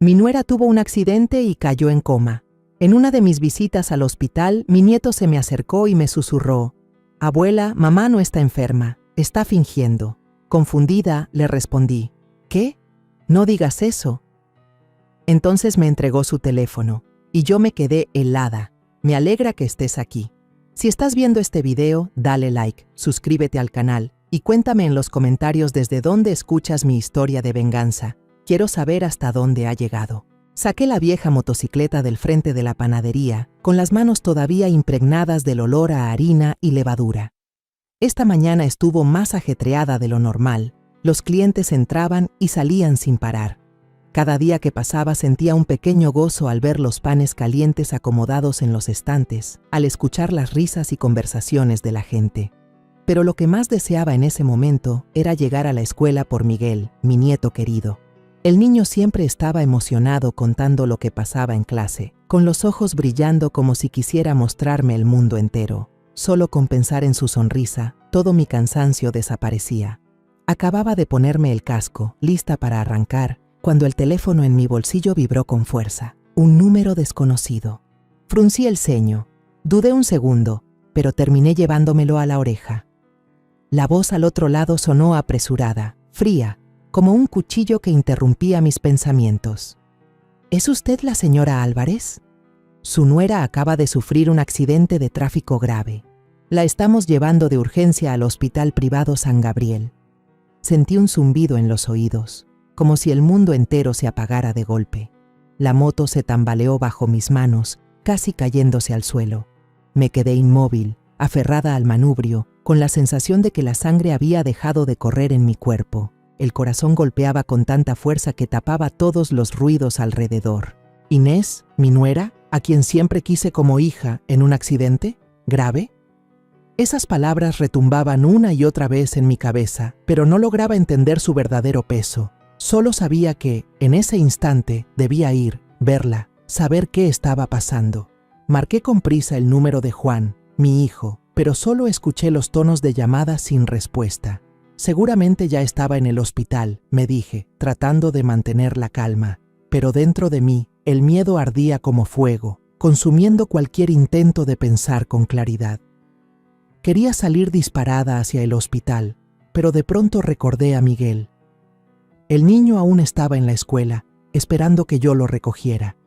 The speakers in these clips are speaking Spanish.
Mi nuera tuvo un accidente y cayó en coma. En una de mis visitas al hospital, mi nieto se me acercó y me susurró: «Abuela, mamá no está enferma, está fingiendo». Confundida, le respondí: «¿Qué? No digas eso». Entonces me entregó su teléfono, y yo me quedé helada. Me alegra que estés aquí. Si estás viendo este video, dale like, suscríbete al canal, y cuéntame en los comentarios desde dónde escuchas mi historia de venganza. Quiero saber hasta dónde ha llegado. Saqué la vieja motocicleta del frente de la panadería, con las manos todavía impregnadas del olor a harina y levadura. Esta mañana estuvo más ajetreada de lo normal. Los clientes entraban y salían sin parar. Cada día que pasaba sentía un pequeño gozo al ver los panes calientes acomodados en los estantes, al escuchar las risas y conversaciones de la gente. Pero lo que más deseaba en ese momento era llegar a la escuela por Miguel, mi nieto querido. El niño siempre estaba emocionado contando lo que pasaba en clase, con los ojos brillando como si quisiera mostrarme el mundo entero. Solo con pensar en su sonrisa, todo mi cansancio desaparecía. Acababa de ponerme el casco, lista para arrancar, cuando el teléfono en mi bolsillo vibró con fuerza. Un número desconocido. Fruncí el ceño. Dudé un segundo, pero terminé llevándomelo a la oreja. La voz al otro lado sonó apresurada, fría, como un cuchillo que interrumpía mis pensamientos. ¿Es usted la señora Álvarez? Su nuera acaba de sufrir un accidente de tráfico grave. La estamos llevando de urgencia al Hospital Privado San Gabriel. Sentí un zumbido en los oídos, como si el mundo entero se apagara de golpe. La moto se tambaleó bajo mis manos, casi cayéndose al suelo. Me quedé inmóvil, aferrada al manubrio, con la sensación de que la sangre había dejado de correr en mi cuerpo. El corazón golpeaba con tanta fuerza que tapaba todos los ruidos alrededor. ¿Inés, mi nuera, a quien siempre quise como hija, en un accidente? ¿Grave? Esas palabras retumbaban una y otra vez en mi cabeza, pero no lograba entender su verdadero peso. Solo sabía que, en ese instante, debía ir, verla, saber qué estaba pasando. Marqué con prisa el número de Juan, mi hijo, pero solo escuché los tonos de llamada sin respuesta. Seguramente ya estaba en el hospital, me dije, tratando de mantener la calma. Pero dentro de mí, el miedo ardía como fuego, consumiendo cualquier intento de pensar con claridad. Quería salir disparada hacia el hospital, pero de pronto recordé a Miguel. El niño aún estaba en la escuela, esperando que yo lo recogiera.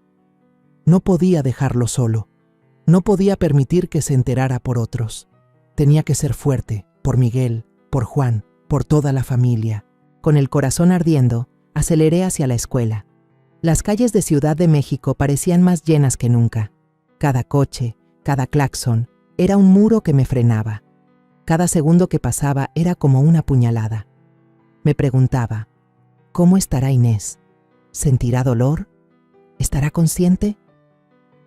No podía dejarlo solo. No podía permitir que se enterara por otros. Tenía que ser fuerte, por Miguel, por Juan, por toda la familia. Con el corazón ardiendo, aceleré hacia la escuela. Las calles de Ciudad de México parecían más llenas que nunca. Cada coche, cada claxon, era un muro que me frenaba. Cada segundo que pasaba era como una puñalada. Me preguntaba, ¿cómo estará Inés? ¿Sentirá dolor? ¿Estará consciente?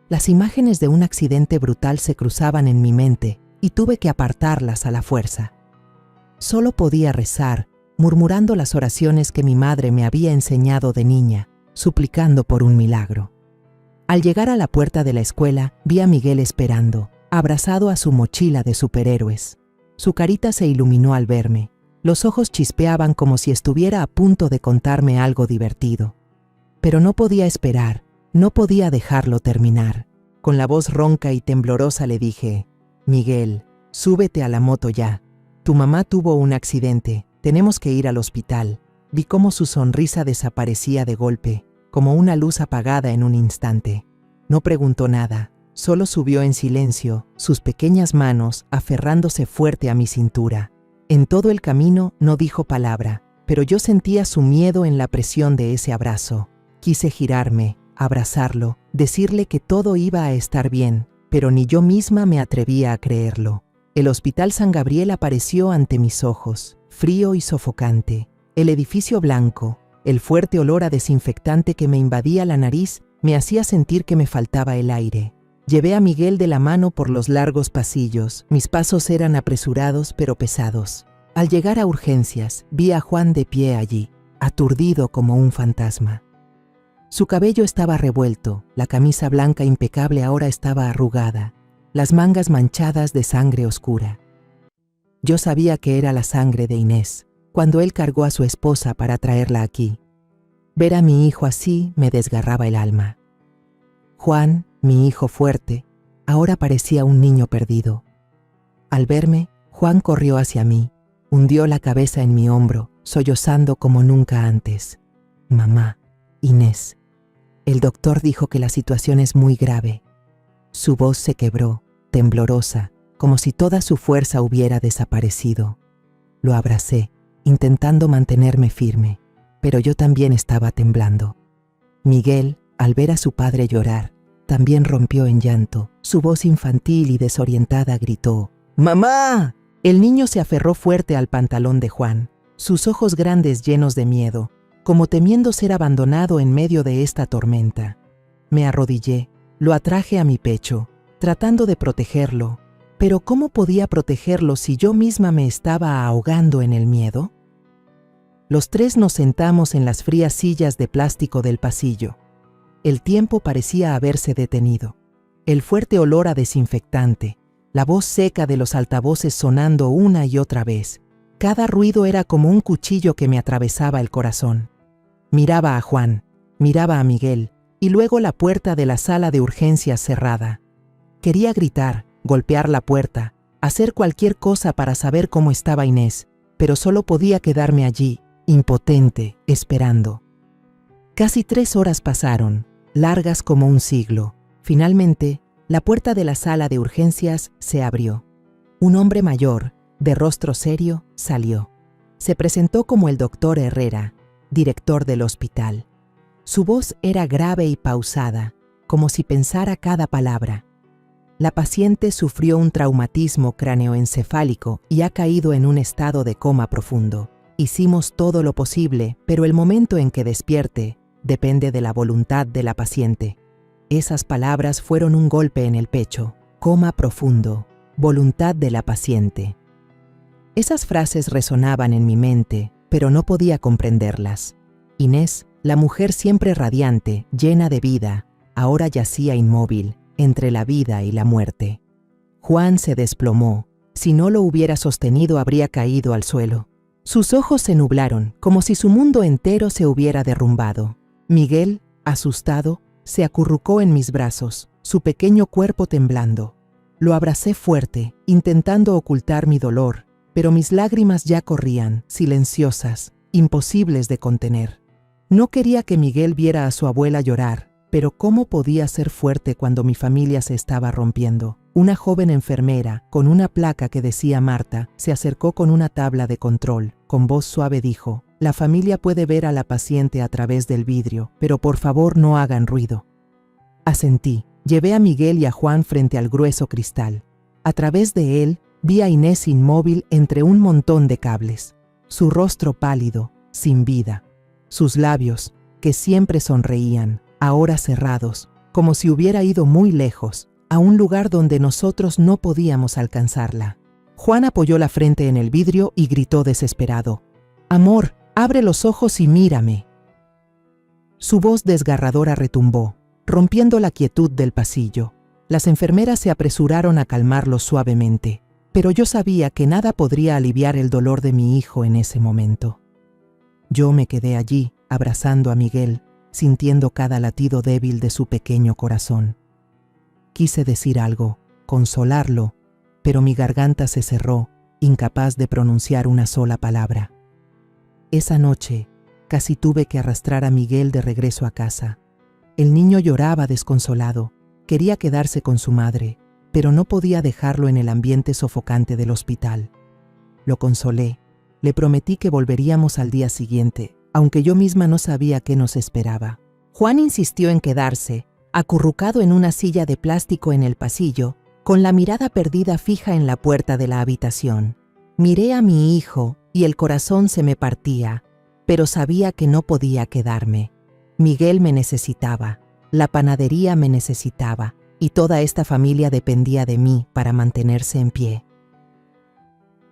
Las imágenes de un accidente brutal se cruzaban en mi mente y tuve que apartarlas a la fuerza. Solo podía rezar, murmurando las oraciones que mi madre me había enseñado de niña, suplicando por un milagro. Al llegar a la puerta de la escuela, vi a Miguel esperando, abrazado a su mochila de superhéroes. Su carita se iluminó al verme. Los ojos chispeaban como si estuviera a punto de contarme algo divertido. Pero no podía esperar, no podía dejarlo terminar. Con la voz ronca y temblorosa le dije, «Miguel, súbete a la moto ya. Tu mamá tuvo un accidente, tenemos que ir al hospital». Vi cómo su sonrisa desaparecía de golpe, como una luz apagada en un instante. No preguntó nada, solo subió en silencio, sus pequeñas manos aferrándose fuerte a mi cintura. En todo el camino no dijo palabra, pero yo sentía su miedo en la presión de ese abrazo. Quise girarme, abrazarlo, decirle que todo iba a estar bien, pero ni yo misma me atrevía a creerlo. El Hospital San Gabriel apareció ante mis ojos, frío y sofocante. El edificio blanco, el fuerte olor a desinfectante que me invadía la nariz, me hacía sentir que me faltaba el aire. Llevé a Miguel de la mano por los largos pasillos. Mis pasos eran apresurados pero pesados. Al llegar a urgencias, vi a Juan de pie allí, aturdido como un fantasma. Su cabello estaba revuelto, la camisa blanca impecable ahora estaba arrugada, las mangas manchadas de sangre oscura. Yo sabía que era la sangre de Inés, cuando él cargó a su esposa para traerla aquí. Ver a mi hijo así me desgarraba el alma. Juan, mi hijo fuerte, ahora parecía un niño perdido. Al verme, Juan corrió hacia mí, hundió la cabeza en mi hombro, sollozando como nunca antes. Mamá, Inés. El doctor dijo que la situación es muy grave. Su voz se quebró, temblorosa, como si toda su fuerza hubiera desaparecido. Lo abracé, intentando mantenerme firme, pero yo también estaba temblando. Miguel, al ver a su padre llorar, también rompió en llanto. Su voz infantil y desorientada gritó: ¡Mamá! El niño se aferró fuerte al pantalón de Juan, sus ojos grandes llenos de miedo, como temiendo ser abandonado en medio de esta tormenta. Me arrodillé, lo atraje a mi pecho, tratando de protegerlo. Pero ¿cómo podía protegerlo si yo misma me estaba ahogando en el miedo? Los tres nos sentamos en las frías sillas de plástico del pasillo. El tiempo parecía haberse detenido. El fuerte olor a desinfectante, la voz seca de los altavoces sonando una y otra vez. Cada ruido era como un cuchillo que me atravesaba el corazón. Miraba a Juan, miraba a Miguel, y luego la puerta de la sala de urgencias cerrada. Quería gritar, golpear la puerta, hacer cualquier cosa para saber cómo estaba Inés, pero solo podía quedarme allí, impotente, esperando. Casi 3 horas pasaron, largas como un siglo. Finalmente, la puerta de la sala de urgencias se abrió. Un hombre mayor, de rostro serio, salió. Se presentó como el doctor Herrera, director del hospital. Su voz era grave y pausada, como si pensara cada palabra. La paciente sufrió un traumatismo cráneoencefálico y ha caído en un estado de coma profundo. Hicimos todo lo posible, pero el momento en que despierte depende de la voluntad de la paciente. Esas palabras fueron un golpe en el pecho. Coma profundo, voluntad de la paciente. Esas frases resonaban en mi mente, pero no podía comprenderlas. Inés, la mujer siempre radiante, llena de vida, ahora yacía inmóvil, entre la vida y la muerte. Juan se desplomó. Si no lo hubiera sostenido, habría caído al suelo. Sus ojos se nublaron, como si su mundo entero se hubiera derrumbado. Miguel, asustado, se acurrucó en mis brazos, su pequeño cuerpo temblando. Lo abracé fuerte, intentando ocultar mi dolor, pero mis lágrimas ya corrían, silenciosas, imposibles de contener. No quería que Miguel viera a su abuela llorar, pero ¿cómo podía ser fuerte cuando mi familia se estaba rompiendo? Una joven enfermera, con una placa que decía Marta, se acercó con una tabla de control. Con voz suave dijo: «La familia puede ver a la paciente a través del vidrio, pero por favor no hagan ruido». Asentí. Llevé a Miguel y a Juan frente al grueso cristal. A través de él, vi a Inés inmóvil entre un montón de cables. Su rostro pálido, sin vida. Sus labios, que siempre sonreían, ahora cerrados, como si hubiera ido muy lejos, a un lugar donde nosotros no podíamos alcanzarla. Juan apoyó la frente en el vidrio y gritó desesperado: «Amor, abre los ojos y mírame». Su voz desgarradora retumbó, rompiendo la quietud del pasillo. Las enfermeras se apresuraron a calmarlo suavemente, pero yo sabía que nada podría aliviar el dolor de mi hijo en ese momento. Yo me quedé allí, abrazando a Miguel, sintiendo cada latido débil de su pequeño corazón. Quise decir algo, consolarlo, pero mi garganta se cerró, incapaz de pronunciar una sola palabra. Esa noche, casi tuve que arrastrar a Miguel de regreso a casa. El niño lloraba desconsolado, quería quedarse con su madre, pero no podía dejarlo en el ambiente sofocante del hospital. Lo consolé, le prometí que volveríamos al día siguiente, aunque yo misma no sabía qué nos esperaba. Juan insistió en quedarse, acurrucado en una silla de plástico en el pasillo, con la mirada perdida fija en la puerta de la habitación. Miré a mi hijo y el corazón se me partía, pero sabía que no podía quedarme. Miguel me necesitaba, la panadería me necesitaba, y toda esta familia dependía de mí para mantenerse en pie.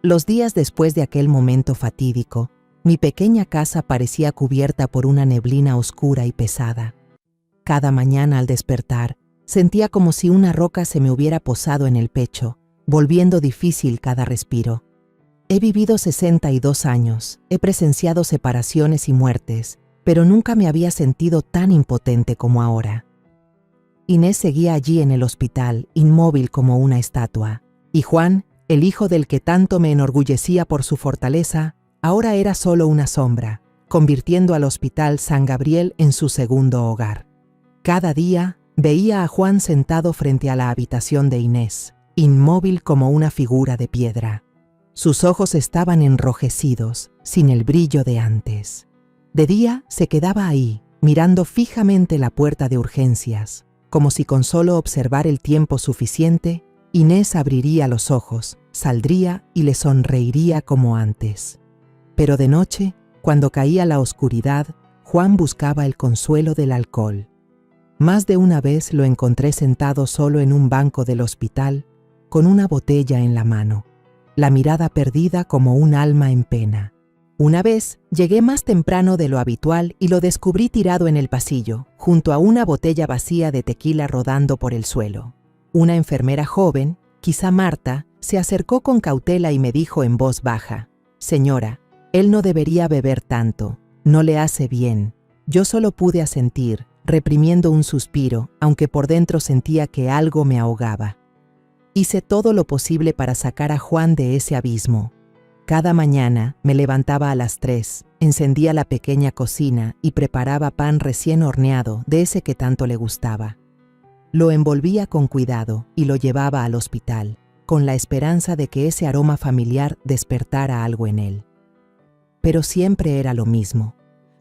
Los días después de aquel momento fatídico, mi pequeña casa parecía cubierta por una neblina oscura y pesada. Cada mañana al despertar, sentía como si una roca se me hubiera posado en el pecho, volviendo difícil cada respiro. He vivido 62 años, he presenciado separaciones y muertes, pero nunca me había sentido tan impotente como ahora. Inés seguía allí en el hospital, inmóvil como una estatua, y Juan, el hijo del que tanto me enorgullecía por su fortaleza, ahora era solo una sombra, convirtiendo al Hospital San Gabriel en su segundo hogar. Cada día veía a Juan sentado frente a la habitación de Inés, inmóvil como una figura de piedra. Sus ojos estaban enrojecidos, sin el brillo de antes. De día se quedaba ahí, mirando fijamente la puerta de urgencias, como si con solo observar el tiempo suficiente, Inés abriría los ojos, saldría y le sonreiría como antes. Pero de noche, cuando caía la oscuridad, Juan buscaba el consuelo del alcohol. Más de una vez lo encontré sentado solo en un banco del hospital, con una botella en la mano, la mirada perdida como un alma en pena. Una vez llegué más temprano de lo habitual y lo descubrí tirado en el pasillo, junto a una botella vacía de tequila rodando por el suelo. Una enfermera joven, quizá Marta, se acercó con cautela y me dijo en voz baja: «Señora, él no debería beber tanto, no le hace bien». Yo solo pude asentir, reprimiendo un suspiro, aunque por dentro sentía que algo me ahogaba. Hice todo lo posible para sacar a Juan de ese abismo. Cada mañana me levantaba a las 3, encendía la pequeña cocina y preparaba pan recién horneado de ese que tanto le gustaba. Lo envolvía con cuidado y lo llevaba al hospital, con la esperanza de que ese aroma familiar despertara algo en él. Pero siempre era lo mismo.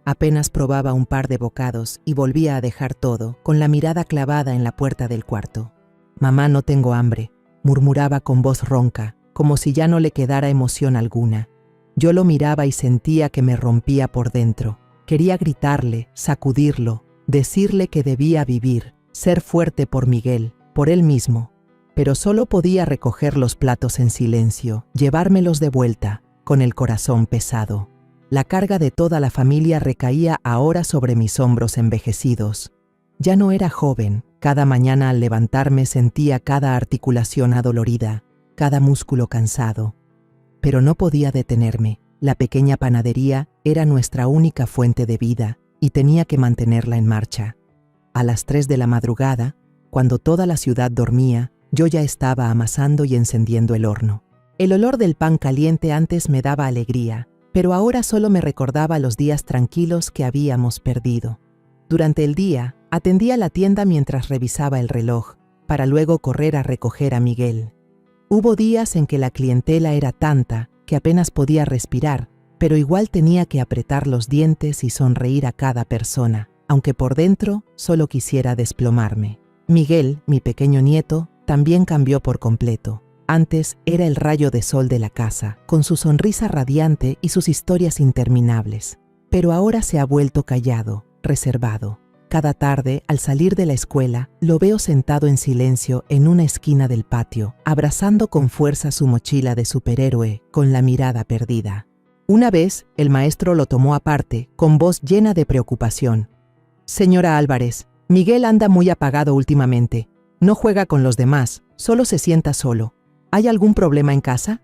Apenas probaba un par de bocados y volvía a dejar todo, con la mirada clavada en la puerta del cuarto. «Mamá, no tengo hambre», murmuraba con voz ronca, como si ya no le quedara emoción alguna. Yo lo miraba y sentía que me rompía por dentro. Quería gritarle, sacudirlo, decirle que debía vivir, ser fuerte por Miguel, por él mismo. Pero solo podía recoger los platos en silencio, llevármelos de vuelta, con el corazón pesado. La carga de toda la familia recaía ahora sobre mis hombros envejecidos. Ya no era joven, cada mañana al levantarme sentía cada articulación adolorida, cada músculo cansado. Pero no podía detenerme. La pequeña panadería era nuestra única fuente de vida y tenía que mantenerla en marcha. A las 3 de la madrugada, cuando toda la ciudad dormía, yo ya estaba amasando y encendiendo el horno. El olor del pan caliente antes me daba alegría, pero ahora solo me recordaba los días tranquilos que habíamos perdido. Durante el día, atendía la tienda mientras revisaba el reloj, para luego correr a recoger a Miguel. Hubo días en que la clientela era tanta que apenas podía respirar, pero igual tenía que apretar los dientes y sonreír a cada persona, aunque por dentro solo quisiera desplomarme. Miguel, mi pequeño nieto, también cambió por completo. Antes era el rayo de sol de la casa, con su sonrisa radiante y sus historias interminables. Pero ahora se ha vuelto callado, reservado. Cada tarde, al salir de la escuela, lo veo sentado en silencio en una esquina del patio, abrazando con fuerza su mochila de superhéroe, con la mirada perdida. Una vez, el maestro lo tomó aparte, con voz llena de preocupación. «Señora Álvarez, Miguel anda muy apagado últimamente. No juega con los demás, solo se sienta solo. ¿Hay algún problema en casa?»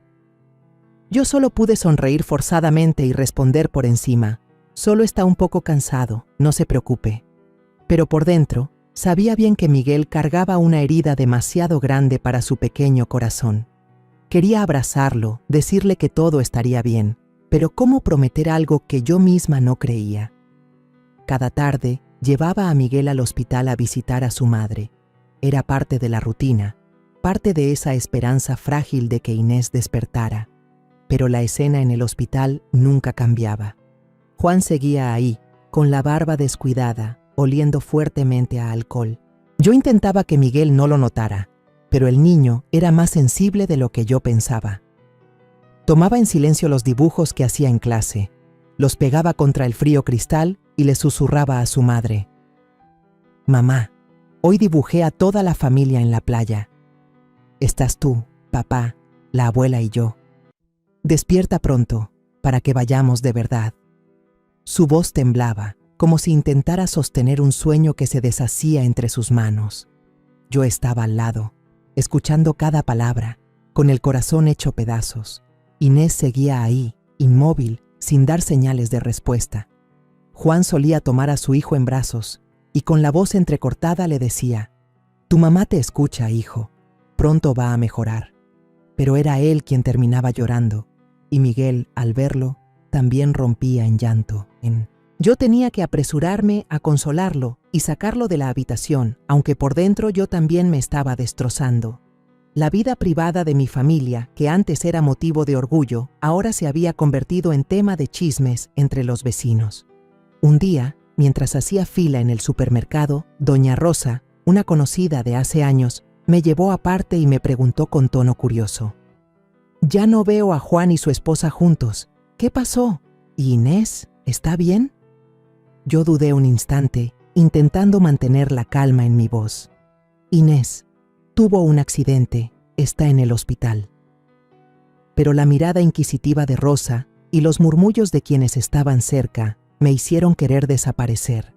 Yo solo pude sonreír forzadamente y responder por encima: «Solo está un poco cansado, no se preocupe». Pero por dentro, sabía bien que Miguel cargaba una herida demasiado grande para su pequeño corazón. Quería abrazarlo, decirle que todo estaría bien, pero ¿cómo prometer algo que yo misma no creía? Cada tarde, llevaba a Miguel al hospital a visitar a su madre. Era parte de la rutina, parte de esa esperanza frágil de que Inés despertara. Pero la escena en el hospital nunca cambiaba. Juan seguía ahí, con la barba descuidada, oliendo fuertemente a alcohol. Yo intentaba que Miguel no lo notara, pero el niño era más sensible de lo que yo pensaba. Tomaba en silencio los dibujos que hacía en clase, los pegaba contra el frío cristal y le susurraba a su madre: «Mamá, hoy dibujé a toda la familia en la playa. Estás tú, papá, la abuela y yo. Despierta pronto, para que vayamos de verdad». Su voz temblaba, como si intentara sostener un sueño que se deshacía entre sus manos. Yo estaba al lado, escuchando cada palabra, con el corazón hecho pedazos. Inés seguía ahí, inmóvil, sin dar señales de respuesta. Juan solía tomar a su hijo en brazos y con la voz entrecortada le decía: «Tu mamá te escucha, hijo. Pronto va a mejorar». Pero era él quien terminaba llorando, y Miguel, al verlo, también rompía en llanto. Yo tenía que apresurarme a consolarlo y sacarlo de la habitación, aunque por dentro yo también me estaba destrozando. La vida privada de mi familia, que antes era motivo de orgullo, ahora se había convertido en tema de chismes entre los vecinos. Un día, mientras hacía fila en el supermercado, doña Rosa, una conocida de hace años, me llevó aparte y me preguntó con tono curioso: «Ya no veo a Juan y su esposa juntos. ¿Qué pasó? ¿Y Inés? ¿Está bien?». Yo dudé un instante, intentando mantener la calma en mi voz. «Inés tuvo un accidente, está en el hospital». Pero la mirada inquisitiva de Rosa y los murmullos de quienes estaban cerca me hicieron querer desaparecer.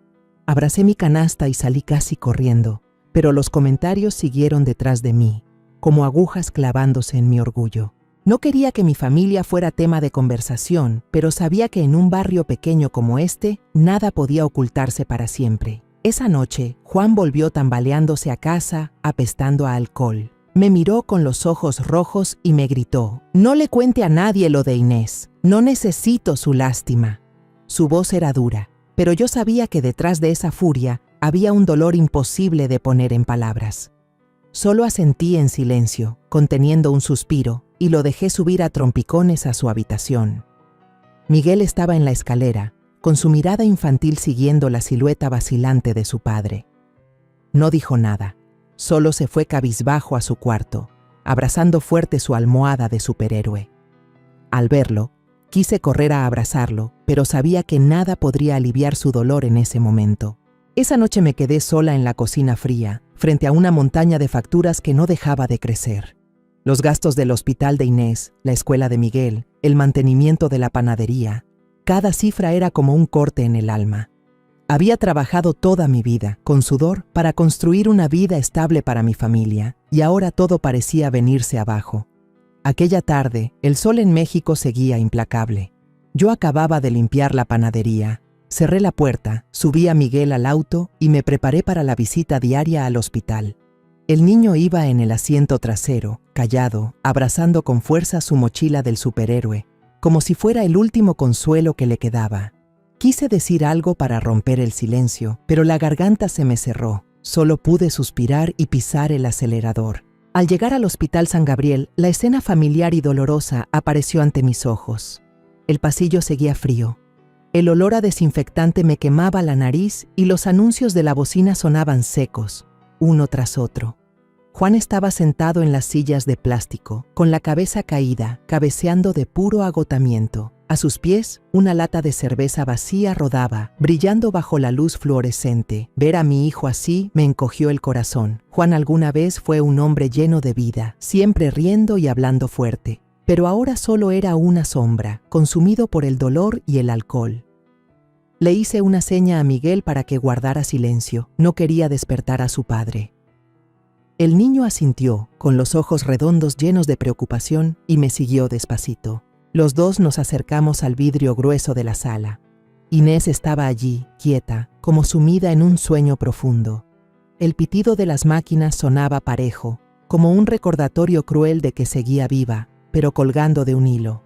Abracé mi canasta y salí casi corriendo, pero los comentarios siguieron detrás de mí, como agujas clavándose en mi orgullo. No quería que mi familia fuera tema de conversación, pero sabía que en un barrio pequeño como este, nada podía ocultarse para siempre. Esa noche, Juan volvió tambaleándose a casa, apestando a alcohol. Me miró con los ojos rojos y me gritó: «No le cuente a nadie lo de Inés. No necesito su lástima». Su voz era dura, pero yo sabía que detrás de esa furia había un dolor imposible de poner en palabras. Solo asentí en silencio, conteniendo un suspiro, y lo dejé subir a trompicones a su habitación. Miguel estaba en la escalera, con su mirada infantil siguiendo la silueta vacilante de su padre. No dijo nada, solo se fue cabizbajo a su cuarto, abrazando fuerte su almohada de superhéroe. Al verlo, quise correr a abrazarlo, pero sabía que nada podría aliviar su dolor en ese momento. Esa noche me quedé sola en la cocina fría, frente a una montaña de facturas que no dejaba de crecer. Los gastos del hospital de Inés, la escuela de Miguel, el mantenimiento de la panadería. Cada cifra era como un corte en el alma. Había trabajado toda mi vida, con sudor, para construir una vida estable para mi familia, y ahora todo parecía venirse abajo. Aquella tarde, el sol en México seguía implacable. Yo acababa de limpiar la panadería. Cerré la puerta, subí a Miguel al auto y me preparé para la visita diaria al hospital. El niño iba en el asiento trasero, callado, abrazando con fuerza su mochila del superhéroe, como si fuera el último consuelo que le quedaba. Quise decir algo para romper el silencio, pero la garganta se me cerró. Solo pude suspirar y pisar el acelerador. Al llegar al Hospital San Gabriel, la escena familiar y dolorosa apareció ante mis ojos. El pasillo seguía frío. El olor a desinfectante me quemaba la nariz y los anuncios de la bocina sonaban secos, uno tras otro. Juan estaba sentado en las sillas de plástico, con la cabeza caída, cabeceando de puro agotamiento. A sus pies, una lata de cerveza vacía rodaba, brillando bajo la luz fluorescente. Ver a mi hijo así me encogió el corazón. Juan alguna vez fue un hombre lleno de vida, siempre riendo y hablando fuerte. Pero ahora solo era una sombra, consumido por el dolor y el alcohol. Le hice una seña a Miguel para que guardara silencio. No quería despertar a su padre. El niño asintió, con los ojos redondos llenos de preocupación, y me siguió despacito. Los dos nos acercamos al vidrio grueso de la sala. Inés estaba allí, quieta, como sumida en un sueño profundo. El pitido de las máquinas sonaba parejo, como un recordatorio cruel de que seguía viva, pero colgando de un hilo.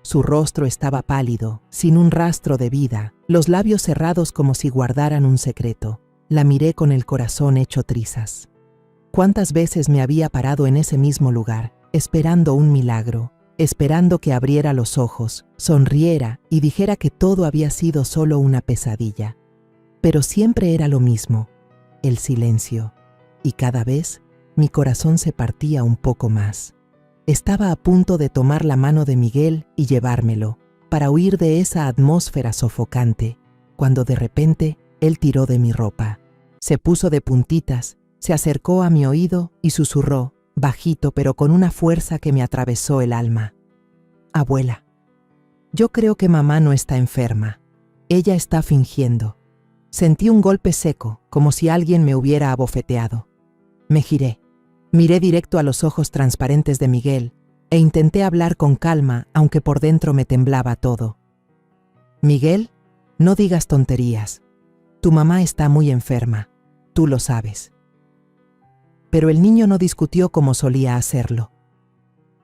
Su rostro estaba pálido, sin un rastro de vida, los labios cerrados como si guardaran un secreto. La miré con el corazón hecho trizas. ¿Cuántas veces me había parado en ese mismo lugar, esperando un milagro, esperando que abriera los ojos, sonriera y dijera que todo había sido solo una pesadilla? Pero siempre era lo mismo, el silencio, y cada vez mi corazón se partía un poco más. Estaba a punto de tomar la mano de Miguel y llevármelo, para huir de esa atmósfera sofocante, cuando de repente él tiró de mi ropa. Se puso de puntitas, se acercó a mi oído y susurró, bajito pero con una fuerza que me atravesó el alma: «Abuela, yo creo que mamá no está enferma. Ella está fingiendo». Sentí un golpe seco, como si alguien me hubiera abofeteado. Me giré. Miré directo a los ojos transparentes de Miguel e intenté hablar con calma, aunque por dentro me temblaba todo. «Miguel, No digas tonterías. Tu mamá está muy enferma. Tú lo sabes. Pero el niño no discutió como solía hacerlo.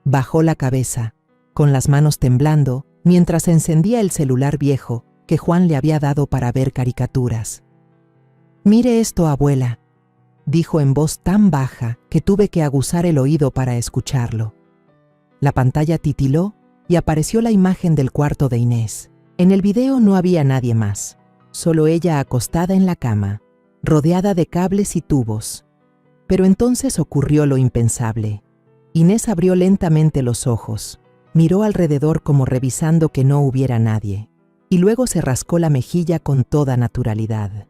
Bajó la cabeza, con las manos temblando, mientras encendía el celular viejo que Juan le había dado para ver caricaturas. «Mire esto, abuela», dijo en voz tan baja que tuve que aguzar el oído para escucharlo. La pantalla titiló y apareció la imagen del cuarto de Inés. En el video no había nadie más, solo ella acostada en la cama, rodeada de cables y tubos. Pero entonces ocurrió lo impensable. Inés abrió lentamente los ojos, miró alrededor como revisando que no hubiera nadie, y luego se rascó la mejilla con toda naturalidad.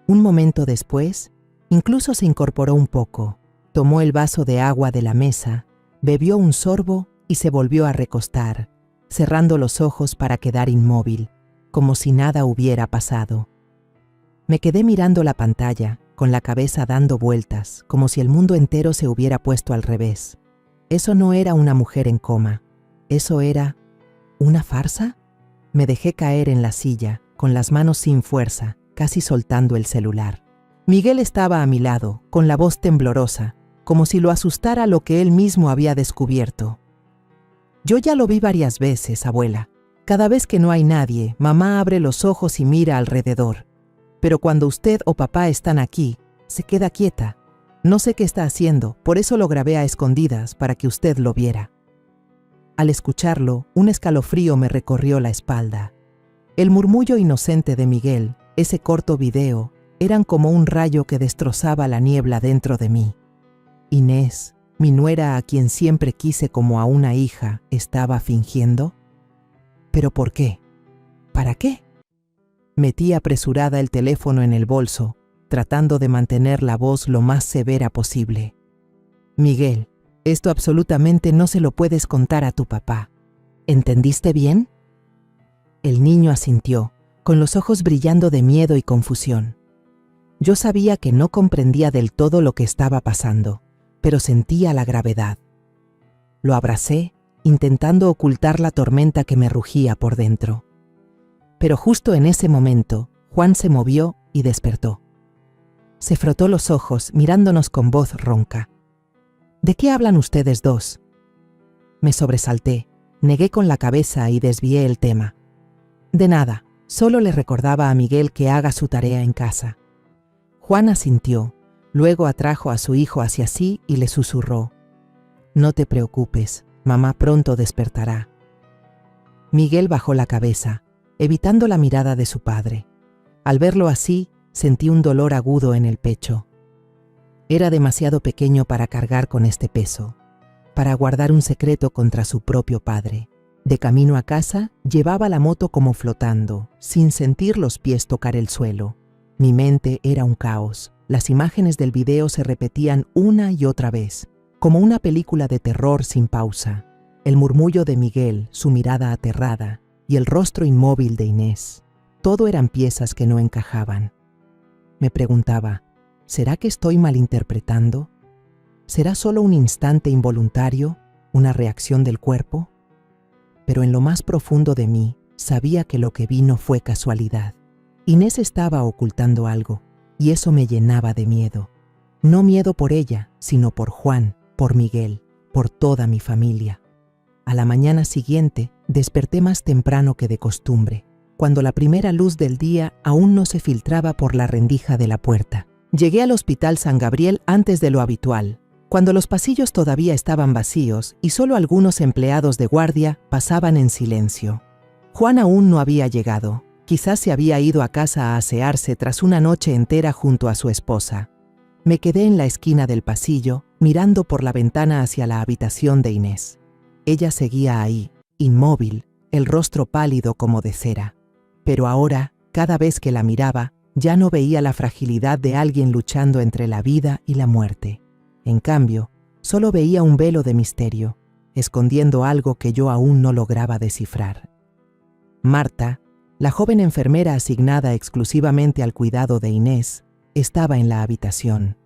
Un momento después, incluso se incorporó un poco, tomó el vaso de agua de la mesa, bebió un sorbo y se volvió a recostar, cerrando los ojos para quedar inmóvil, como si nada hubiera pasado. Me quedé mirando la pantalla, con la cabeza dando vueltas, como si el mundo entero se hubiera puesto al revés. Eso no era una mujer en coma. ¿Eso era una farsa? Me dejé caer en la silla, con las manos sin fuerza, casi soltando el celular. Miguel estaba a mi lado, con la voz temblorosa, como si lo asustara lo que él mismo había descubierto. «Yo ya lo vi varias veces, abuela. Cada vez que no hay nadie, mamá abre los ojos y mira alrededor. Pero cuando usted o papá están aquí, se queda quieta. No sé qué está haciendo, por eso lo grabé a escondidas para que usted lo viera». Al escucharlo, un escalofrío me recorrió la espalda. El murmullo inocente de Miguel, ese corto video, eran como un rayo que destrozaba la niebla dentro de mí. Inés, mi nuera a quien siempre quise como a una hija, ¿estaba fingiendo? ¿Pero por qué? ¿Para qué? Metí apresurada el teléfono en el bolso, tratando de mantener la voz lo más severa posible. «Miguel, esto absolutamente no se lo puedes contar a tu papá. ¿Entendiste bien?» El niño asintió, con los ojos brillando de miedo y confusión. Yo sabía que no comprendía del todo lo que estaba pasando, pero sentía la gravedad. Lo abracé, intentando ocultar la tormenta que me rugía por dentro. Pero justo en ese momento, Juan se movió y despertó. Se frotó los ojos, mirándonos con voz ronca. «¿De qué hablan ustedes dos?» Me sobresalté, negué con la cabeza y desvié el tema. «De nada, solo le recordaba a Miguel que haga su tarea en casa». Juan asintió, luego atrajo a su hijo hacia sí y le susurró: «No te preocupes, mamá pronto despertará». Miguel bajó la cabeza, evitando la mirada de su padre. Al verlo así, sentí un dolor agudo en el pecho. Era demasiado pequeño para cargar con este peso, para guardar un secreto contra su propio padre. De camino a casa, llevaba la moto como flotando, sin sentir los pies tocar el suelo. Mi mente era un caos. Las imágenes del video se repetían una y otra vez, como una película de terror sin pausa. El murmullo de Miguel, su mirada aterrada, y el rostro inmóvil de Inés. Todo eran piezas que no encajaban. Me preguntaba, ¿será que estoy malinterpretando? ¿Será solo un instante involuntario, una reacción del cuerpo? Pero en lo más profundo de mí, sabía que lo que vi no fue casualidad. Inés estaba ocultando algo, y eso me llenaba de miedo. No miedo por ella, sino por Juan, por Miguel, por toda mi familia. A la mañana siguiente, desperté más temprano que de costumbre, cuando la primera luz del día aún no se filtraba por la rendija de la puerta. Llegué al Hospital San Gabriel antes de lo habitual, cuando los pasillos todavía estaban vacíos y solo algunos empleados de guardia pasaban en silencio. Juan aún no había llegado. Quizás se había ido a casa a asearse tras una noche entera junto a su esposa. Me quedé en la esquina del pasillo, mirando por la ventana hacia la habitación de Inés. Ella seguía ahí, inmóvil, el rostro pálido como de cera. Pero ahora, cada vez que la miraba, ya no veía la fragilidad de alguien luchando entre la vida y la muerte. En cambio, solo veía un velo de misterio, escondiendo algo que yo aún no lograba descifrar. Marta, la joven enfermera asignada exclusivamente al cuidado de Inés, estaba en la habitación.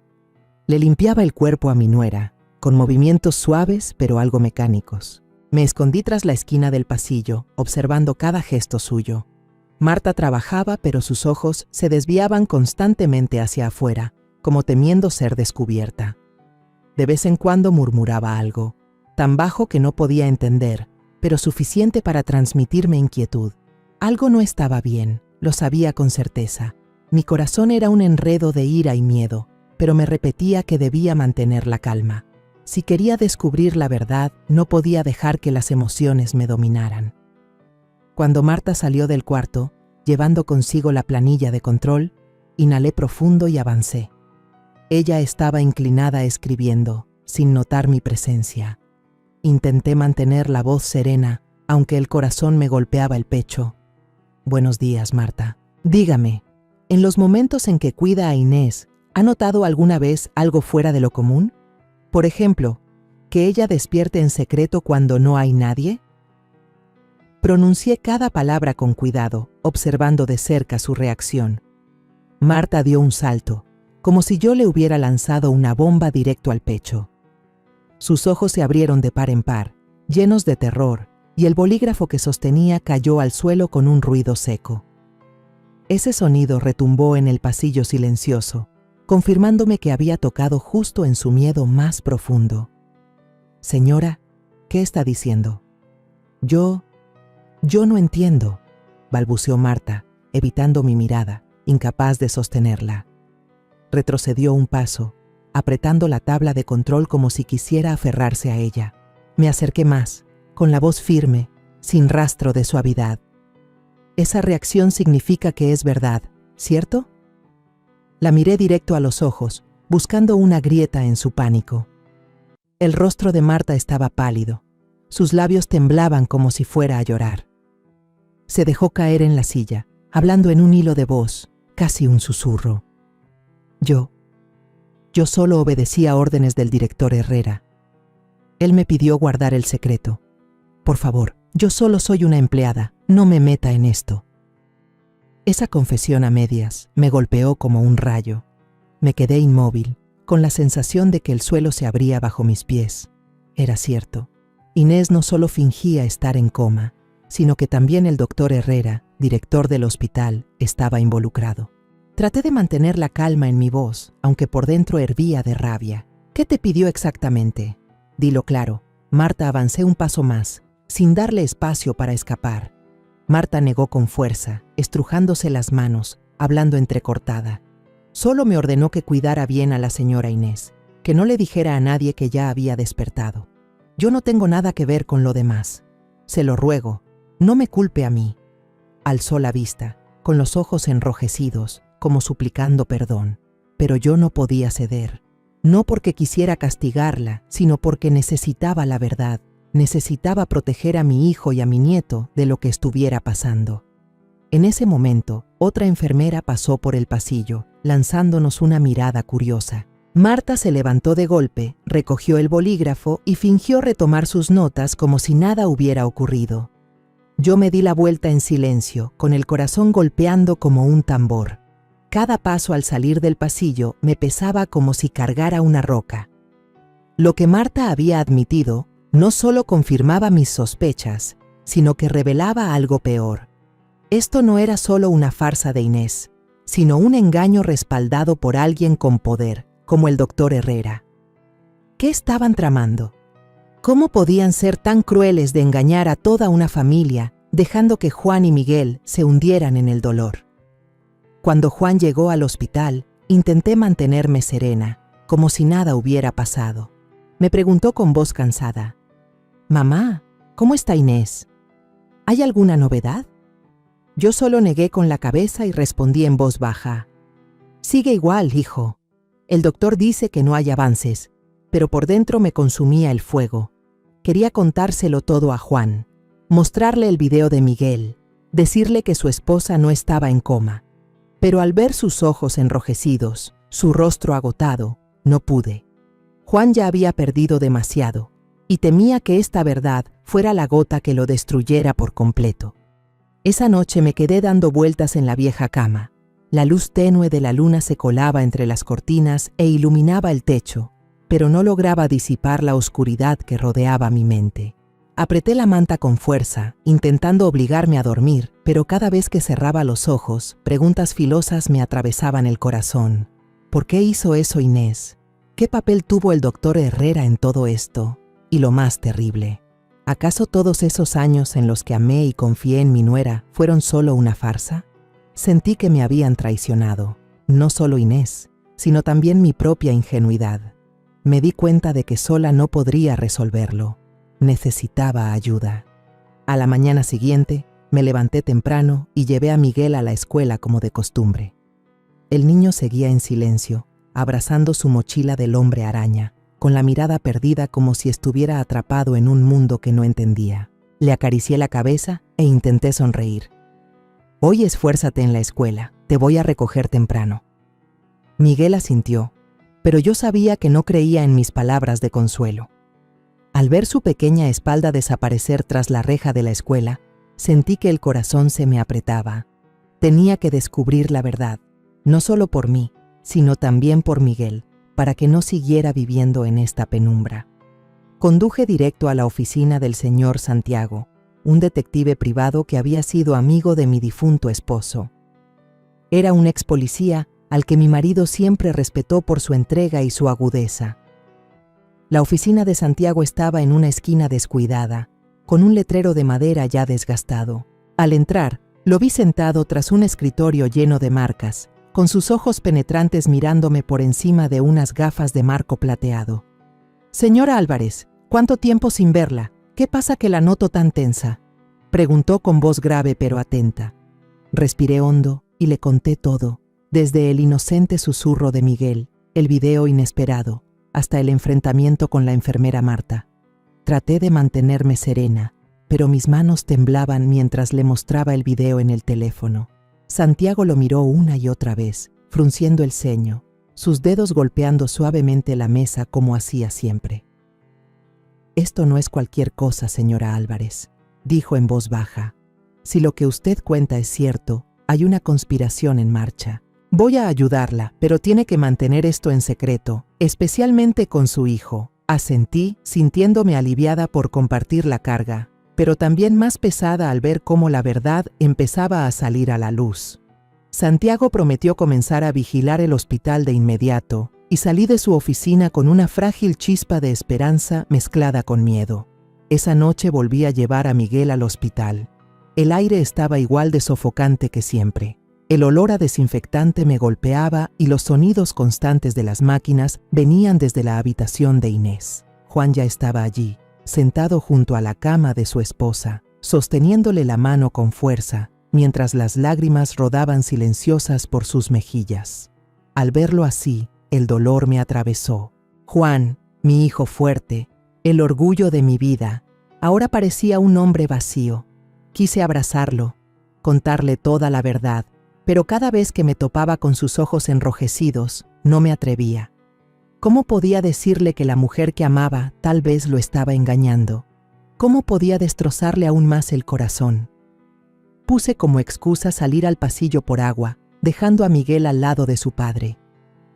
Le limpiaba el cuerpo a mi nuera, con movimientos suaves pero algo mecánicos. Me escondí tras la esquina del pasillo, observando cada gesto suyo. Marta trabajaba, pero sus ojos se desviaban constantemente hacia afuera, como temiendo ser descubierta. De vez en cuando murmuraba algo, tan bajo que no podía entender, pero suficiente para transmitirme inquietud. Algo no estaba bien, lo sabía con certeza. Mi corazón era un enredo de ira y miedo, pero me repetía que debía mantener la calma. Si quería descubrir la verdad, no podía dejar que las emociones me dominaran. Cuando Marta salió del cuarto, llevando consigo la planilla de control, inhalé profundo y avancé. Ella estaba inclinada escribiendo, sin notar mi presencia. Intenté mantener la voz serena, aunque el corazón me golpeaba el pecho. Buenos días, Marta. Dígame, en los momentos en que cuida a Inés, ¿ha notado alguna vez algo fuera de lo común? Por ejemplo, que ella despierte en secreto cuando no hay nadie. Pronuncié cada palabra con cuidado, observando de cerca su reacción. Marta dio un salto, como si yo le hubiera lanzado una bomba directo al pecho. Sus ojos se abrieron de par en par, llenos de terror, y el bolígrafo que sostenía cayó al suelo con un ruido seco. Ese sonido retumbó en el pasillo silencioso, confirmándome que había tocado justo en su miedo más profundo. Señora, ¿qué está diciendo? Yo no entiendo, balbuceó Marta, evitando mi mirada, incapaz de sostenerla. Retrocedió un paso, apretando la tabla de control como si quisiera aferrarse a ella. Me acerqué más, con la voz firme, sin rastro de suavidad. Esa reacción significa que es verdad, ¿cierto? La miré directo a los ojos, buscando una grieta en su pánico. El rostro de Marta estaba pálido. Sus labios temblaban como si fuera a llorar. Se dejó caer en la silla, hablando en un hilo de voz, casi un susurro. Yo solo obedecía órdenes del director Herrera. Él me pidió guardar el secreto. Por favor, yo solo soy una empleada, no me meta en esto. Esa confesión a medias me golpeó como un rayo. Me quedé inmóvil, con la sensación de que el suelo se abría bajo mis pies. Era cierto. Inés no solo fingía estar en coma, sino que también el doctor Herrera, director del hospital, estaba involucrado. Traté de mantener la calma en mi voz, aunque por dentro hervía de rabia. ¿Qué te pidió exactamente? Dilo claro. Marta avancé un paso más, sin darle espacio para escapar. Marta negó con fuerza, estrujándose las manos, hablando entrecortada. Solo me ordenó que cuidara bien a la señora Inés, que no le dijera a nadie que ya había despertado. Yo no tengo nada que ver con lo demás. Se lo ruego, no me culpe a mí. Alzó la vista, con los ojos enrojecidos, como suplicando perdón. Pero yo no podía ceder. No porque quisiera castigarla, sino porque necesitaba la verdad. Necesitaba proteger a mi hijo y a mi nieto de lo que estuviera pasando. En ese momento, otra enfermera pasó por el pasillo, lanzándonos una mirada curiosa. Marta se levantó de golpe, recogió el bolígrafo y fingió retomar sus notas como si nada hubiera ocurrido. Yo me di la vuelta en silencio, con el corazón golpeando como un tambor. Cada paso al salir del pasillo me pesaba como si cargara una roca. Lo que Marta había admitido no solo confirmaba mis sospechas, sino que revelaba algo peor. Esto no era solo una farsa de Inés, sino un engaño respaldado por alguien con poder, como el doctor Herrera. ¿Qué estaban tramando? ¿Cómo podían ser tan crueles de engañar a toda una familia, dejando que Juan y Miguel se hundieran en el dolor? Cuando Juan llegó al hospital, intenté mantenerme serena, como si nada hubiera pasado. Me preguntó con voz cansada: «Mamá, ¿cómo está Inés? ¿Hay alguna novedad?» Yo solo negué con la cabeza y respondí en voz baja: «Sigue igual, hijo. El doctor dice que no hay avances», pero por dentro me consumía el fuego. Quería contárselo todo a Juan, mostrarle el video de Miguel, decirle que su esposa no estaba en coma. Pero al ver sus ojos enrojecidos, su rostro agotado, no pude. Juan ya había perdido demasiado, y temía que esta verdad fuera la gota que lo destruyera por completo. Esa noche me quedé dando vueltas en la vieja cama. La luz tenue de la luna se colaba entre las cortinas e iluminaba el techo, pero no lograba disipar la oscuridad que rodeaba mi mente. Apreté la manta con fuerza, intentando obligarme a dormir, pero cada vez que cerraba los ojos, preguntas filosas me atravesaban el corazón. ¿Por qué hizo eso Inés? ¿Qué papel tuvo el doctor Herrera en todo esto? Y lo más terrible, ¿acaso todos esos años en los que amé y confié en mi nuera fueron solo una farsa? Sentí que me habían traicionado, no solo Inés, sino también mi propia ingenuidad. Me di cuenta de que sola no podría resolverlo. Necesitaba ayuda. A la mañana siguiente, me levanté temprano y llevé a Miguel a la escuela como de costumbre. El niño seguía en silencio, abrazando su mochila del hombre araña, con la mirada perdida como si estuviera atrapado en un mundo que no entendía. Le acaricié la cabeza e intenté sonreír. Hoy esfuérzate en la escuela, te voy a recoger temprano. Miguel asintió, pero yo sabía que no creía en mis palabras de consuelo. Al ver su pequeña espalda desaparecer tras la reja de la escuela, sentí que el corazón se me apretaba. Tenía que descubrir la verdad, no solo por mí, sino también por Miguel, para que no siguiera viviendo en esta penumbra. Conduje directo a la oficina del señor Santiago, un detective privado que había sido amigo de mi difunto esposo. Era un ex policía al que mi marido siempre respetó por su entrega y su agudeza. La oficina de Santiago estaba en una esquina descuidada, con un letrero de madera ya desgastado. Al entrar, lo vi sentado tras un escritorio lleno de marcas, con sus ojos penetrantes mirándome por encima de unas gafas de marco plateado. «Señora Álvarez, ¿cuánto tiempo sin verla? ¿Qué pasa que la noto tan tensa?», preguntó con voz grave pero atenta. Respiré hondo y le conté todo, desde el inocente susurro de Miguel, el video inesperado, hasta el enfrentamiento con la enfermera Marta. Traté de mantenerme serena, pero mis manos temblaban mientras le mostraba el video en el teléfono. Santiago lo miró una y otra vez, frunciendo el ceño, sus dedos golpeando suavemente la mesa como hacía siempre. «Esto no es cualquier cosa, señora Álvarez», dijo en voz baja. «Si lo que usted cuenta es cierto, hay una conspiración en marcha. Voy a ayudarla, pero tiene que mantener esto en secreto, especialmente con su hijo». Asentí, sintiéndome aliviada por compartir la carga, pero también más pesada al ver cómo la verdad empezaba a salir a la luz. Santiago prometió comenzar a vigilar el hospital de inmediato, y salí de su oficina con una frágil chispa de esperanza mezclada con miedo. Esa noche volví a llevar a Miguel al hospital. El aire estaba igual de sofocante que siempre. El olor a desinfectante me golpeaba y los sonidos constantes de las máquinas venían desde la habitación de Inés. Juan ya estaba allí, sentado junto a la cama de su esposa, sosteniéndole la mano con fuerza, mientras las lágrimas rodaban silenciosas por sus mejillas. Al verlo así, el dolor me atravesó. Juan, mi hijo fuerte, el orgullo de mi vida, ahora parecía un hombre vacío. Quise abrazarlo, contarle toda la verdad, pero cada vez que me topaba con sus ojos enrojecidos, no me atrevía. ¿Cómo podía decirle que la mujer que amaba tal vez lo estaba engañando? ¿Cómo podía destrozarle aún más el corazón? Puse como excusa salir al pasillo por agua, dejando a Miguel al lado de su padre.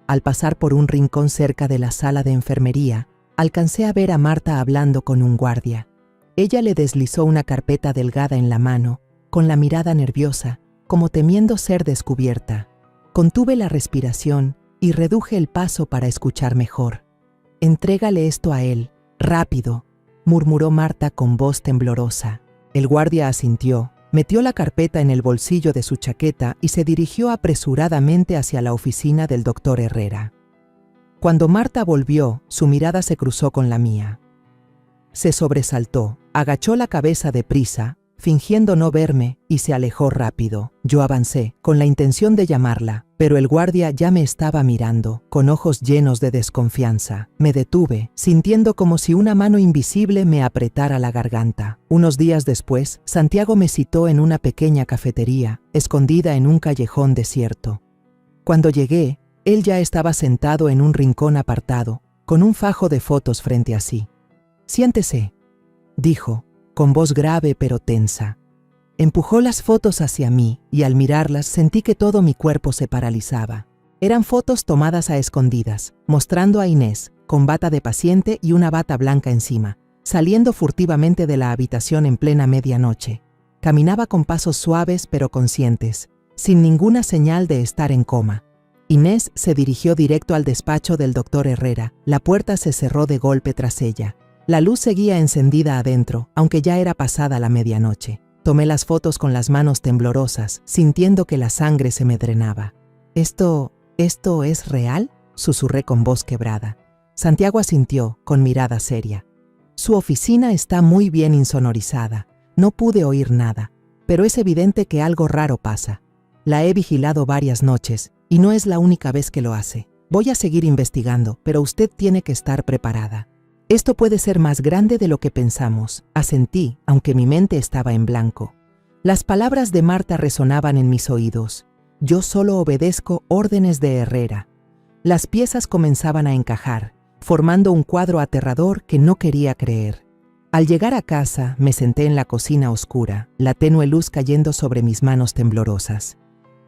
Al pasar por un rincón cerca de la sala de enfermería, alcancé a ver a Marta hablando con un guardia. Ella le deslizó una carpeta delgada en la mano, con la mirada nerviosa, como temiendo ser descubierta. Contuve la respiración y reduje el paso para escuchar mejor. «Entrégale esto a él, rápido», murmuró Marta con voz temblorosa. El guardia asintió, metió la carpeta en el bolsillo de su chaqueta y se dirigió apresuradamente hacia la oficina del doctor Herrera. Cuando Marta volvió, su mirada se cruzó con la mía. Se sobresaltó, agachó la cabeza deprisa, fingiendo no verme, y se alejó rápido. Yo avancé, con la intención de llamarla, pero el guardia ya me estaba mirando, con ojos llenos de desconfianza. Me detuve, sintiendo como si una mano invisible me apretara la garganta. Unos días después, Santiago me citó en una pequeña cafetería, escondida en un callejón desierto. Cuando llegué, él ya estaba sentado en un rincón apartado, con un fajo de fotos frente a sí. «Siéntese», dijo, con voz grave pero tensa. Empujó las fotos hacia mí y al mirarlas sentí que todo mi cuerpo se paralizaba. Eran fotos tomadas a escondidas, mostrando a Inés, con bata de paciente y una bata blanca encima, saliendo furtivamente de la habitación en plena medianoche. Caminaba con pasos suaves pero conscientes, sin ninguna señal de estar en coma. Inés se dirigió directo al despacho del doctor Herrera. La puerta se cerró de golpe tras ella. La luz seguía encendida adentro, aunque ya era pasada la medianoche. Tomé las fotos con las manos temblorosas, sintiendo que la sangre se me drenaba. ¿Esto es real?, susurré con voz quebrada. Santiago asintió, con mirada seria. Su oficina está muy bien insonorizada. No pude oír nada, pero es evidente que algo raro pasa. La he vigilado varias noches, y no es la única vez que lo hace. Voy a seguir investigando, pero usted tiene que estar preparada. Esto puede ser más grande de lo que pensamos, asentí, aunque mi mente estaba en blanco. Las palabras de Marta resonaban en mis oídos. Yo solo obedezco órdenes de Herrera. Las piezas comenzaban a encajar, formando un cuadro aterrador que no quería creer. Al llegar a casa, me senté en la cocina oscura, la tenue luz cayendo sobre mis manos temblorosas.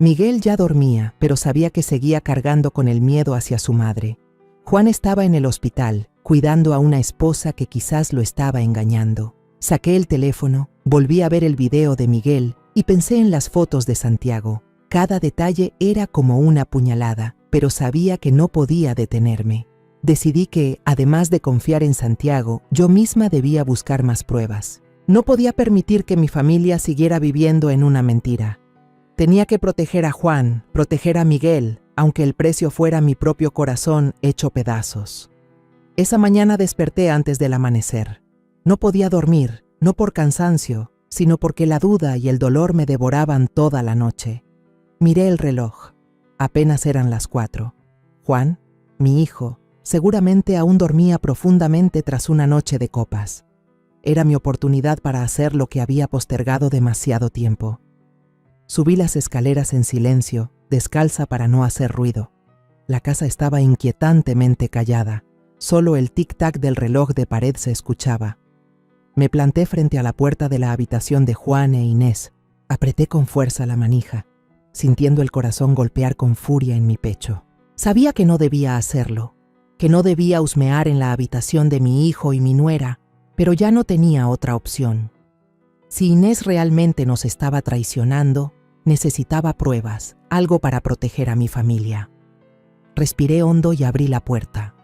Miguel ya dormía, pero sabía que seguía cargando con el miedo hacia su madre. Juan estaba en el hospital, cuidando a una esposa que quizás lo estaba engañando. Saqué el teléfono, volví a ver el video de Miguel y pensé en las fotos de Santiago. Cada detalle era como una puñalada, pero sabía que no podía detenerme. Decidí que, además de confiar en Santiago, yo misma debía buscar más pruebas. No podía permitir que mi familia siguiera viviendo en una mentira. Tenía que proteger a Juan, proteger a Miguel, aunque el precio fuera mi propio corazón hecho pedazos. Esa mañana desperté antes del amanecer. No podía dormir, no por cansancio, sino porque la duda y el dolor me devoraban toda la noche. Miré el reloj. Apenas eran las 4. Juan, mi hijo, seguramente aún dormía profundamente tras una noche de copas. Era mi oportunidad para hacer lo que había postergado demasiado tiempo. Subí las escaleras en silencio, descalza para no hacer ruido. La casa estaba inquietantemente callada. Solo el tic-tac del reloj de pared se escuchaba. Me planté frente a la puerta de la habitación de Juan e Inés. Apreté con fuerza la manija, sintiendo el corazón golpear con furia en mi pecho. Sabía que no debía hacerlo, que no debía husmear en la habitación de mi hijo y mi nuera, pero ya no tenía otra opción. Si Inés realmente nos estaba traicionando, necesitaba pruebas, algo para proteger a mi familia. Respiré hondo y abrí la puerta.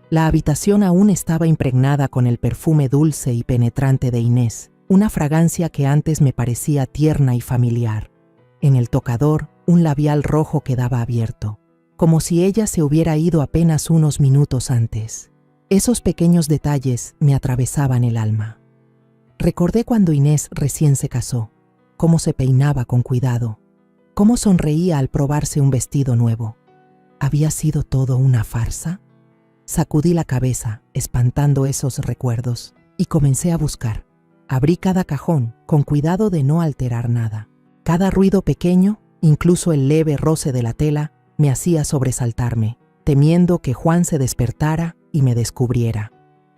La habitación aún estaba impregnada con el perfume dulce y penetrante de Inés, una fragancia que antes me parecía tierna y familiar. En el tocador, un labial rojo quedaba abierto, como si ella se hubiera ido apenas unos minutos antes. Esos pequeños detalles me atravesaban el alma. Recordé cuando Inés recién se casó, cómo se peinaba con cuidado, cómo sonreía al probarse un vestido nuevo. ¿Había sido todo una farsa? Sacudí la cabeza, espantando esos recuerdos, y comencé a buscar. Abrí cada cajón, con cuidado de no alterar nada. Cada ruido pequeño, incluso el leve roce de la tela, me hacía sobresaltarme, temiendo que Juan se despertara y me descubriera.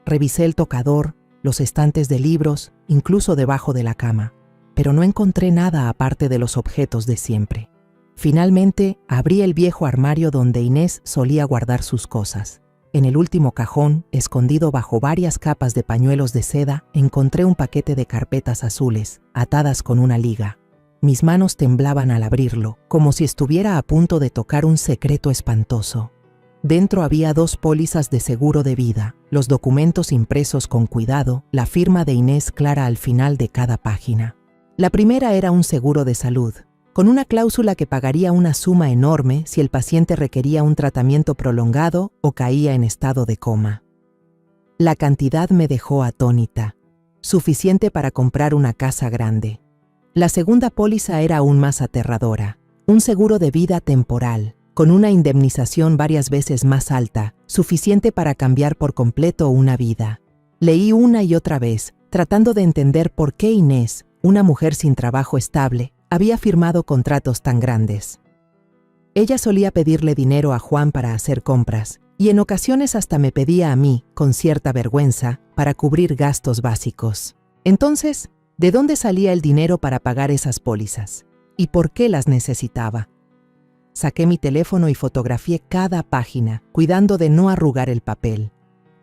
Revisé el tocador, los estantes de libros, incluso debajo de la cama, pero no encontré nada aparte de los objetos de siempre. Finalmente, abrí el viejo armario donde Inés solía guardar sus cosas. En el último cajón, escondido bajo varias capas de pañuelos de seda, encontré un paquete de carpetas azules, atadas con una liga. Mis manos temblaban al abrirlo, como si estuviera a punto de tocar un secreto espantoso. Dentro había 2 pólizas de seguro de vida, los documentos impresos con cuidado, la firma de Inés clara al final de cada página. La primera era un seguro de salud, con una cláusula que pagaría una suma enorme si el paciente requería un tratamiento prolongado o caía en estado de coma. La cantidad me dejó atónita, suficiente para comprar una casa grande. La segunda póliza era aún más aterradora, un seguro de vida temporal, con una indemnización varias veces más alta, suficiente para cambiar por completo una vida. Leí una y otra vez, tratando de entender por qué Inés, una mujer sin trabajo estable, había firmado contratos tan grandes. Ella solía pedirle dinero a Juan para hacer compras, y en ocasiones hasta me pedía a mí, con cierta vergüenza, para cubrir gastos básicos. Entonces, ¿de dónde salía el dinero para pagar esas pólizas? ¿Y por qué las necesitaba? Saqué mi teléfono y fotografié cada página, cuidando de no arrugar el papel.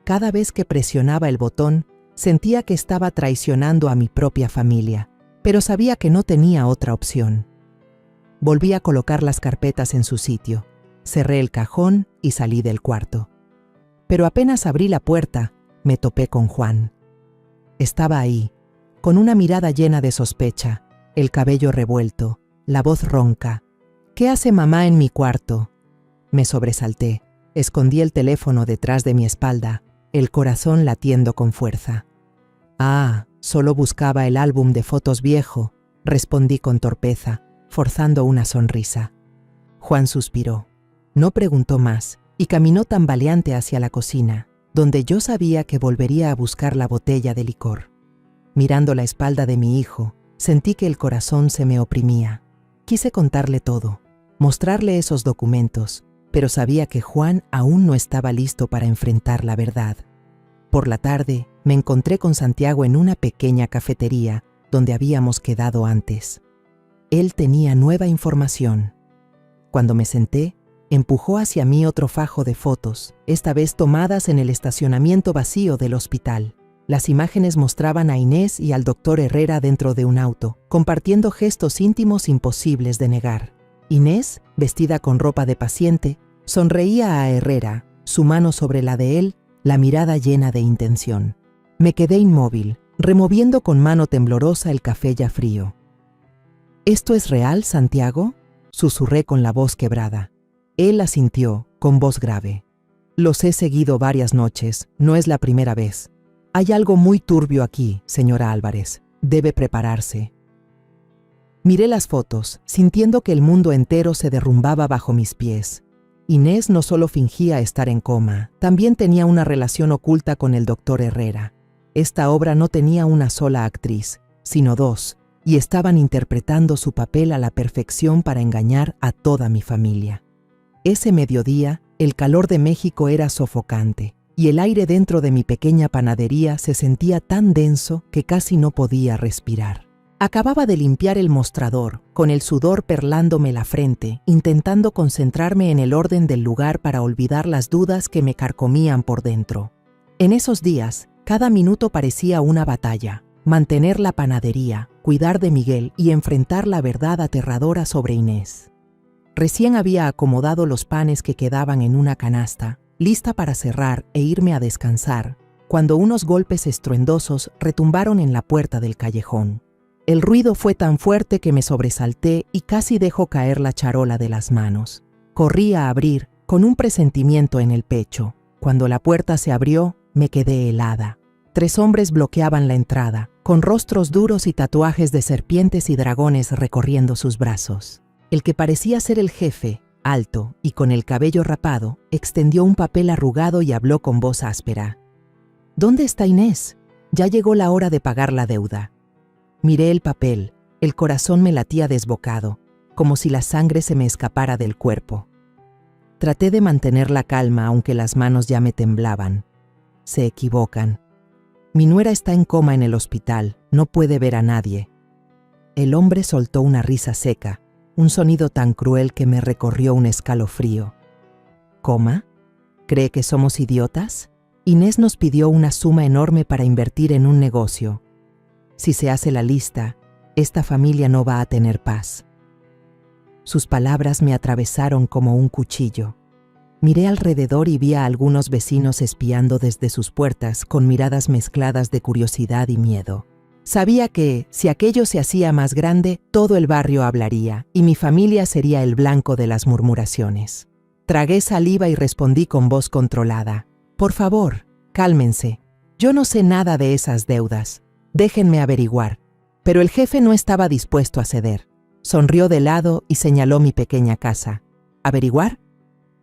Cada vez que presionaba el botón, Sentía que estaba traicionando a mi propia familia, pero sabía que no tenía otra opción. Volví a colocar las carpetas en su sitio, cerré el cajón y salí del cuarto. Pero apenas abrí la puerta, me topé con Juan. Estaba ahí, con una mirada llena de sospecha, el cabello revuelto, la voz ronca. «¿Qué hace mamá en mi cuarto?». Me sobresalté, escondí el teléfono detrás de mi espalda, el corazón latiendo con fuerza. «Ah, solo buscaba el álbum de fotos viejo», respondí con torpeza, forzando una sonrisa. Juan suspiró. No preguntó más y caminó tambaleante hacia la cocina, donde yo sabía que volvería a buscar la botella de licor. Mirando la espalda de mi hijo, sentí que el corazón se me oprimía. Quise contarle todo, mostrarle esos documentos, pero sabía que Juan aún no estaba listo para enfrentar la verdad. Por la tarde, me encontré con Santiago en una pequeña cafetería donde habíamos quedado antes. Él tenía nueva información. Cuando me senté, empujó hacia mí otro fajo de fotos, esta vez tomadas en el estacionamiento vacío del hospital. Las imágenes mostraban a Inés y al doctor Herrera dentro de un auto, compartiendo gestos íntimos imposibles de negar. Inés, vestida con ropa de paciente, sonreía a Herrera, su mano sobre la de él, la mirada llena de intención. Me quedé inmóvil, removiendo con mano temblorosa el café ya frío. «¿Esto es real, Santiago?», susurré con la voz quebrada. Él asintió, con voz grave. «Los he seguido varias noches, no es la primera vez. Hay algo muy turbio aquí, señora Álvarez. Debe prepararse». Miré las fotos, sintiendo que el mundo entero se derrumbaba bajo mis pies. Inés no solo fingía estar en coma, también tenía una relación oculta con el doctor Herrera. Esta obra no tenía una sola actriz, sino dos, y estaban interpretando su papel a la perfección para engañar a toda mi familia. Ese mediodía, el calor de México era sofocante, y el aire dentro de mi pequeña panadería se sentía tan denso que casi no podía respirar. Acababa de limpiar el mostrador, con el sudor perlándome la frente, intentando concentrarme en el orden del lugar para olvidar las dudas que me carcomían por dentro. En esos días, cada minuto parecía una batalla. Mantener la panadería, cuidar de Miguel y enfrentar la verdad aterradora sobre Inés. Recién había acomodado los panes que quedaban en una canasta, lista para cerrar e irme a descansar, cuando unos golpes estruendosos retumbaron en la puerta del callejón. El ruido fue tan fuerte que me sobresalté y casi dejó caer la charola de las manos. Corrí a abrir, con un presentimiento en el pecho. Cuando la puerta se abrió, me quedé helada. 3 hombres bloqueaban la entrada, con rostros duros y tatuajes de serpientes y dragones recorriendo sus brazos. El que parecía ser el jefe, alto y con el cabello rapado, extendió un papel arrugado y habló con voz áspera. «¿Dónde está Inés? Ya llegó la hora de pagar la deuda». Miré el papel, el corazón me latía desbocado, como si la sangre se me escapara del cuerpo. Traté de mantener la calma aunque las manos ya me temblaban. Se equivocan. Mi nuera está en coma en el hospital, no puede ver a nadie. El hombre soltó una risa seca, un sonido tan cruel que me recorrió un escalofrío. ¿Coma? ¿Cree que somos idiotas? Inés nos pidió una suma enorme para invertir en un negocio. Si se hace la lista, esta familia no va a tener paz. Sus palabras me atravesaron como un cuchillo. Miré alrededor y vi a algunos vecinos espiando desde sus puertas con miradas mezcladas de curiosidad y miedo. Sabía que, si aquello se hacía más grande, todo el barrio hablaría y mi familia sería el blanco de las murmuraciones. Tragué saliva y respondí con voz controlada. «Por favor, cálmense. Yo no sé nada de esas deudas. Déjenme averiguar». Pero el jefe no estaba dispuesto a ceder. Sonrió de lado y señaló mi pequeña casa. «¿Averiguar?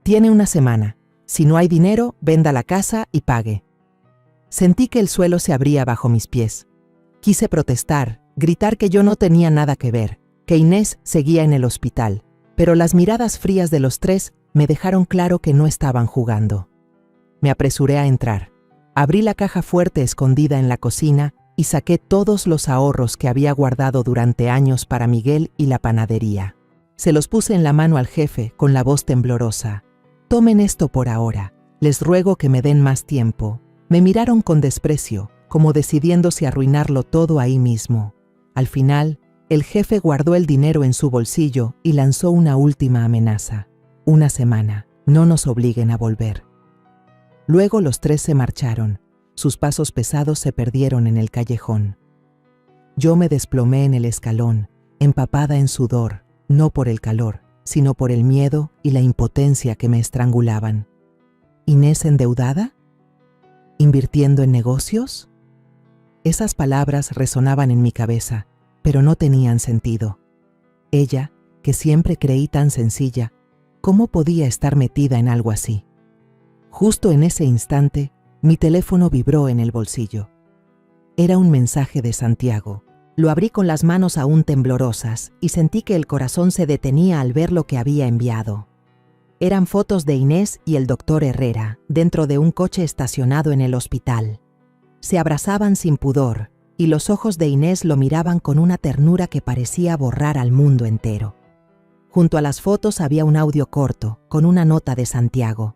Tiene una semana. Si no hay dinero, venda la casa y pague». Sentí que el suelo se abría bajo mis pies. Quise protestar, gritar que yo no tenía nada que ver, que Inés seguía en el hospital, pero las miradas frías de los 3 me dejaron claro que no estaban jugando. Me apresuré a entrar. Abrí la caja fuerte escondida en la cocina y saqué todos los ahorros que había guardado durante años para Miguel y la panadería. Se los puse en la mano al jefe con la voz temblorosa. «Tomen esto por ahora. Les ruego que me den más tiempo». Me miraron con desprecio, como decidiendo si arruinarlo todo ahí mismo. Al final, el jefe guardó el dinero en su bolsillo y lanzó una última amenaza. 1 semana, no nos obliguen a volver. Luego los 3 se marcharon. Sus pasos pesados se perdieron en el callejón. Yo me desplomé en el escalón, empapada en sudor, no por el calor, sino por el miedo y la impotencia que me estrangulaban. ¿Inés endeudada? ¿Invirtiendo en negocios? Esas palabras resonaban en mi cabeza, pero no tenían sentido. Ella, que siempre creí tan sencilla, ¿cómo podía estar metida en algo así? Justo en ese instante, mi teléfono vibró en el bolsillo. Era un mensaje de Santiago. Lo abrí con las manos aún temblorosas y sentí que el corazón se detenía al ver lo que había enviado. Eran fotos de Inés y el doctor Herrera dentro de un coche estacionado en el hospital. Se abrazaban sin pudor y los ojos de Inés lo miraban con una ternura que parecía borrar al mundo entero. Junto a las fotos había un audio corto con una nota de Santiago.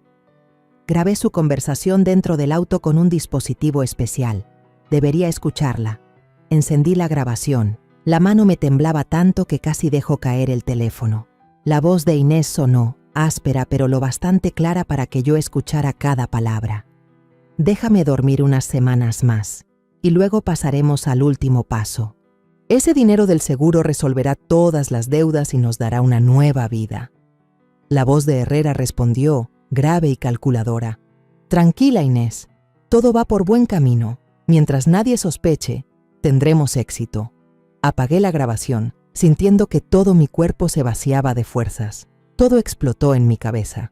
Grabé su conversación dentro del auto con un dispositivo especial. Debería escucharla. Encendí la grabación. La mano me temblaba tanto que casi dejó caer el teléfono. La voz de Inés sonó, áspera pero lo bastante clara para que yo escuchara cada palabra. Déjame dormir unas semanas más, y luego pasaremos al último paso. Ese dinero del seguro resolverá todas las deudas y nos dará una nueva vida. La voz de Herrera respondió, grave y calculadora. Tranquila, Inés, todo va por buen camino. Mientras nadie sospeche, tendremos éxito. Apagué la grabación, sintiendo que todo mi cuerpo se vaciaba de fuerzas. Todo explotó en mi cabeza.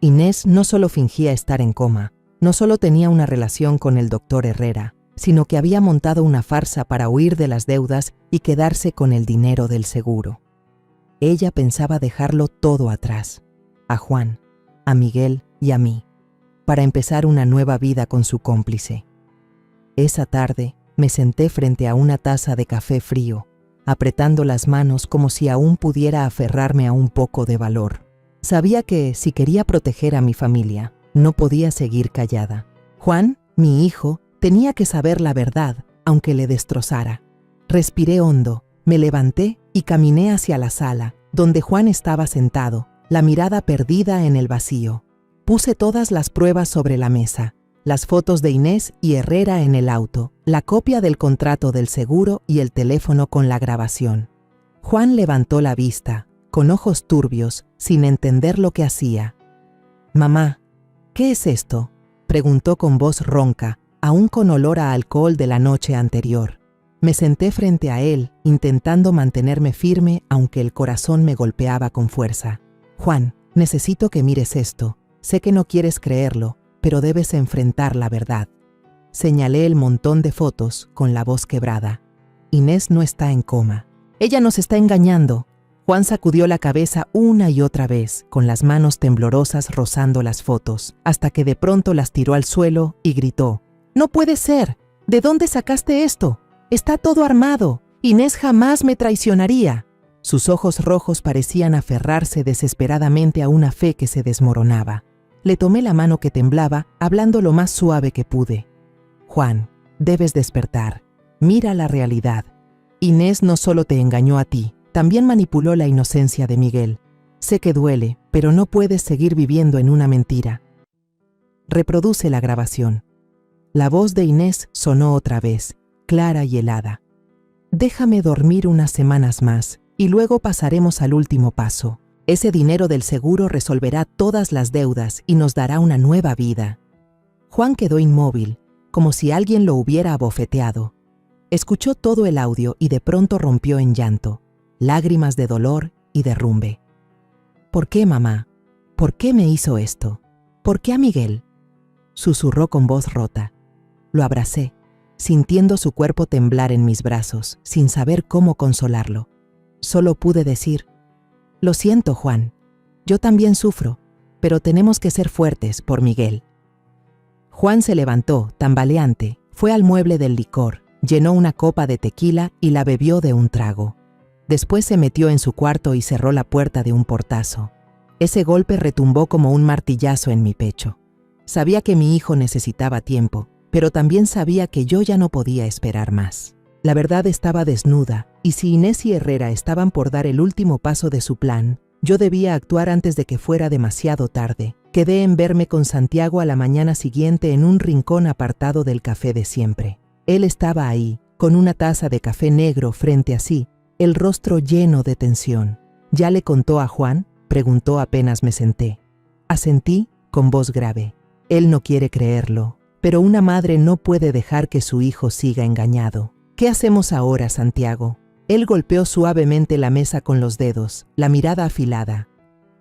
Inés no solo fingía estar en coma, no solo tenía una relación con el doctor Herrera, sino que había montado una farsa para huir de las deudas y quedarse con el dinero del seguro. Ella pensaba dejarlo todo atrás, a Juan, a Miguel y a mí, para empezar una nueva vida con su cómplice. Esa tarde me senté frente a una taza de café frío, apretando las manos como si aún pudiera aferrarme a un poco de valor. Sabía que, si quería proteger a mi familia, no podía seguir callada. Juan, mi hijo, tenía que saber la verdad, aunque le destrozara. Respiré hondo, me levanté y caminé hacia la sala, donde Juan estaba sentado, la mirada perdida en el vacío. Puse todas las pruebas sobre la mesa, las fotos de Inés y Herrera en el auto, la copia del contrato del seguro y el teléfono con la grabación. Juan levantó la vista, con ojos turbios, sin entender lo que hacía. «Mamá, ¿qué es esto?», preguntó con voz ronca, aún con olor a alcohol de la noche anterior. Me senté frente a él, intentando mantenerme firme, aunque el corazón me golpeaba con fuerza. «Juan, necesito que mires esto. Sé que no quieres creerlo, pero debes enfrentar la verdad». Señalé el montón de fotos con la voz quebrada. Inés no está en coma. Ella nos está engañando. Juan sacudió la cabeza una y otra vez, con las manos temblorosas rozando las fotos, hasta que de pronto las tiró al suelo y gritó: «¡No puede ser! ¿De dónde sacaste esto? Está todo armado. Inés jamás me traicionaría». Sus ojos rojos parecían aferrarse desesperadamente a una fe que se desmoronaba. Le tomé la mano que temblaba, hablando lo más suave que pude. «Juan, debes despertar. Mira la realidad. Inés no solo te engañó a ti, también manipuló la inocencia de Miguel. Sé que duele, pero no puedes seguir viviendo en una mentira». Reproduce la grabación. La voz de Inés sonó otra vez, clara y helada. «Déjame dormir unas semanas más, y luego pasaremos al último paso. Ese dinero del seguro resolverá todas las deudas y nos dará una nueva vida». Juan quedó inmóvil, como si alguien lo hubiera abofeteado. Escuchó todo el audio y de pronto rompió en llanto, lágrimas de dolor y derrumbe. «¿Por qué, mamá? ¿Por qué me hizo esto? ¿Por qué a Miguel?», susurró con voz rota. Lo abracé, sintiendo su cuerpo temblar en mis brazos, sin saber cómo consolarlo. Solo pude decir: «Lo siento, Juan. Yo también sufro, pero tenemos que ser fuertes por Miguel». Juan se levantó, tambaleante, fue al mueble del licor, llenó una copa de tequila y la bebió de un trago. Después se metió en su cuarto y cerró la puerta de un portazo. Ese golpe retumbó como un martillazo en mi pecho. Sabía que mi hijo necesitaba tiempo, pero también sabía que yo ya no podía esperar más. La verdad estaba desnuda, y si Inés y Herrera estaban por dar el último paso de su plan, yo debía actuar antes de que fuera demasiado tarde. Quedé en verme con Santiago a la mañana siguiente en un rincón apartado del café de siempre. Él estaba ahí, con una taza de café negro frente a sí, el rostro lleno de tensión. ¿Ya le contó a Juan?, preguntó apenas me senté. Asentí, con voz grave. Él no quiere creerlo, pero una madre no puede dejar que su hijo siga engañado. ¿Qué hacemos ahora, Santiago? Él golpeó suavemente la mesa con los dedos, la mirada afilada.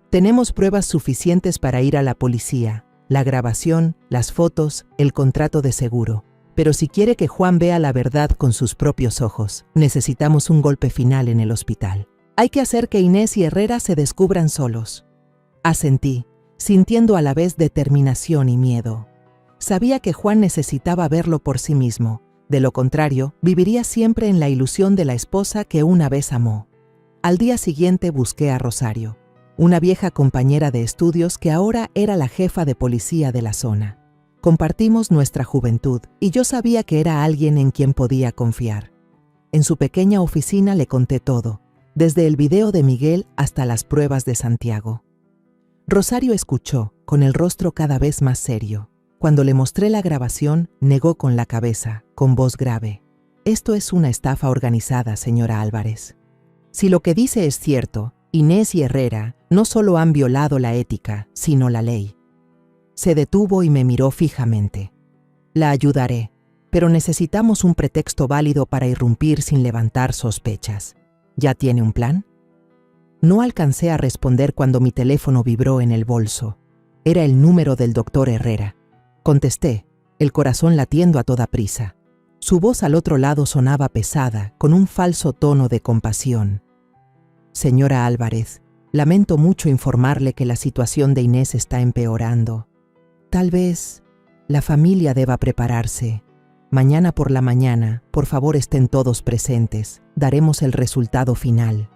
Tenemos pruebas suficientes para ir a la policía, la grabación, las fotos, el contrato de seguro. Pero si quiere que Juan vea la verdad con sus propios ojos, necesitamos un golpe final en el hospital. Hay que hacer que Inés y Herrera se descubran solos. Asentí, sintiendo a la vez determinación y miedo. Sabía que Juan necesitaba verlo por sí mismo. De lo contrario, viviría siempre en la ilusión de la esposa que una vez amó. Al día siguiente busqué a Rosario, una vieja compañera de estudios que ahora era la jefa de policía de la zona. Compartimos nuestra juventud y yo sabía que era alguien en quien podía confiar. En su pequeña oficina le conté todo, desde el video de Miguel hasta las pruebas de Santiago. Rosario escuchó, con el rostro cada vez más serio. Cuando le mostré la grabación, negó con la cabeza, con voz grave. Esto es una estafa organizada, señora Álvarez. Si lo que dice es cierto, Inés y Herrera no solo han violado la ética, sino la ley. Se detuvo y me miró fijamente. La ayudaré, pero necesitamos un pretexto válido para irrumpir sin levantar sospechas. ¿Ya tiene un plan? No alcancé a responder cuando mi teléfono vibró en el bolso. Era el número del doctor Herrera. Contesté, el corazón latiendo a toda prisa. Su voz al otro lado sonaba pesada, con un falso tono de compasión. Señora Álvarez, lamento mucho informarle que la situación de Inés está empeorando. Tal vez la familia deba prepararse. Mañana por la mañana, por favor estén todos presentes. Daremos el resultado final.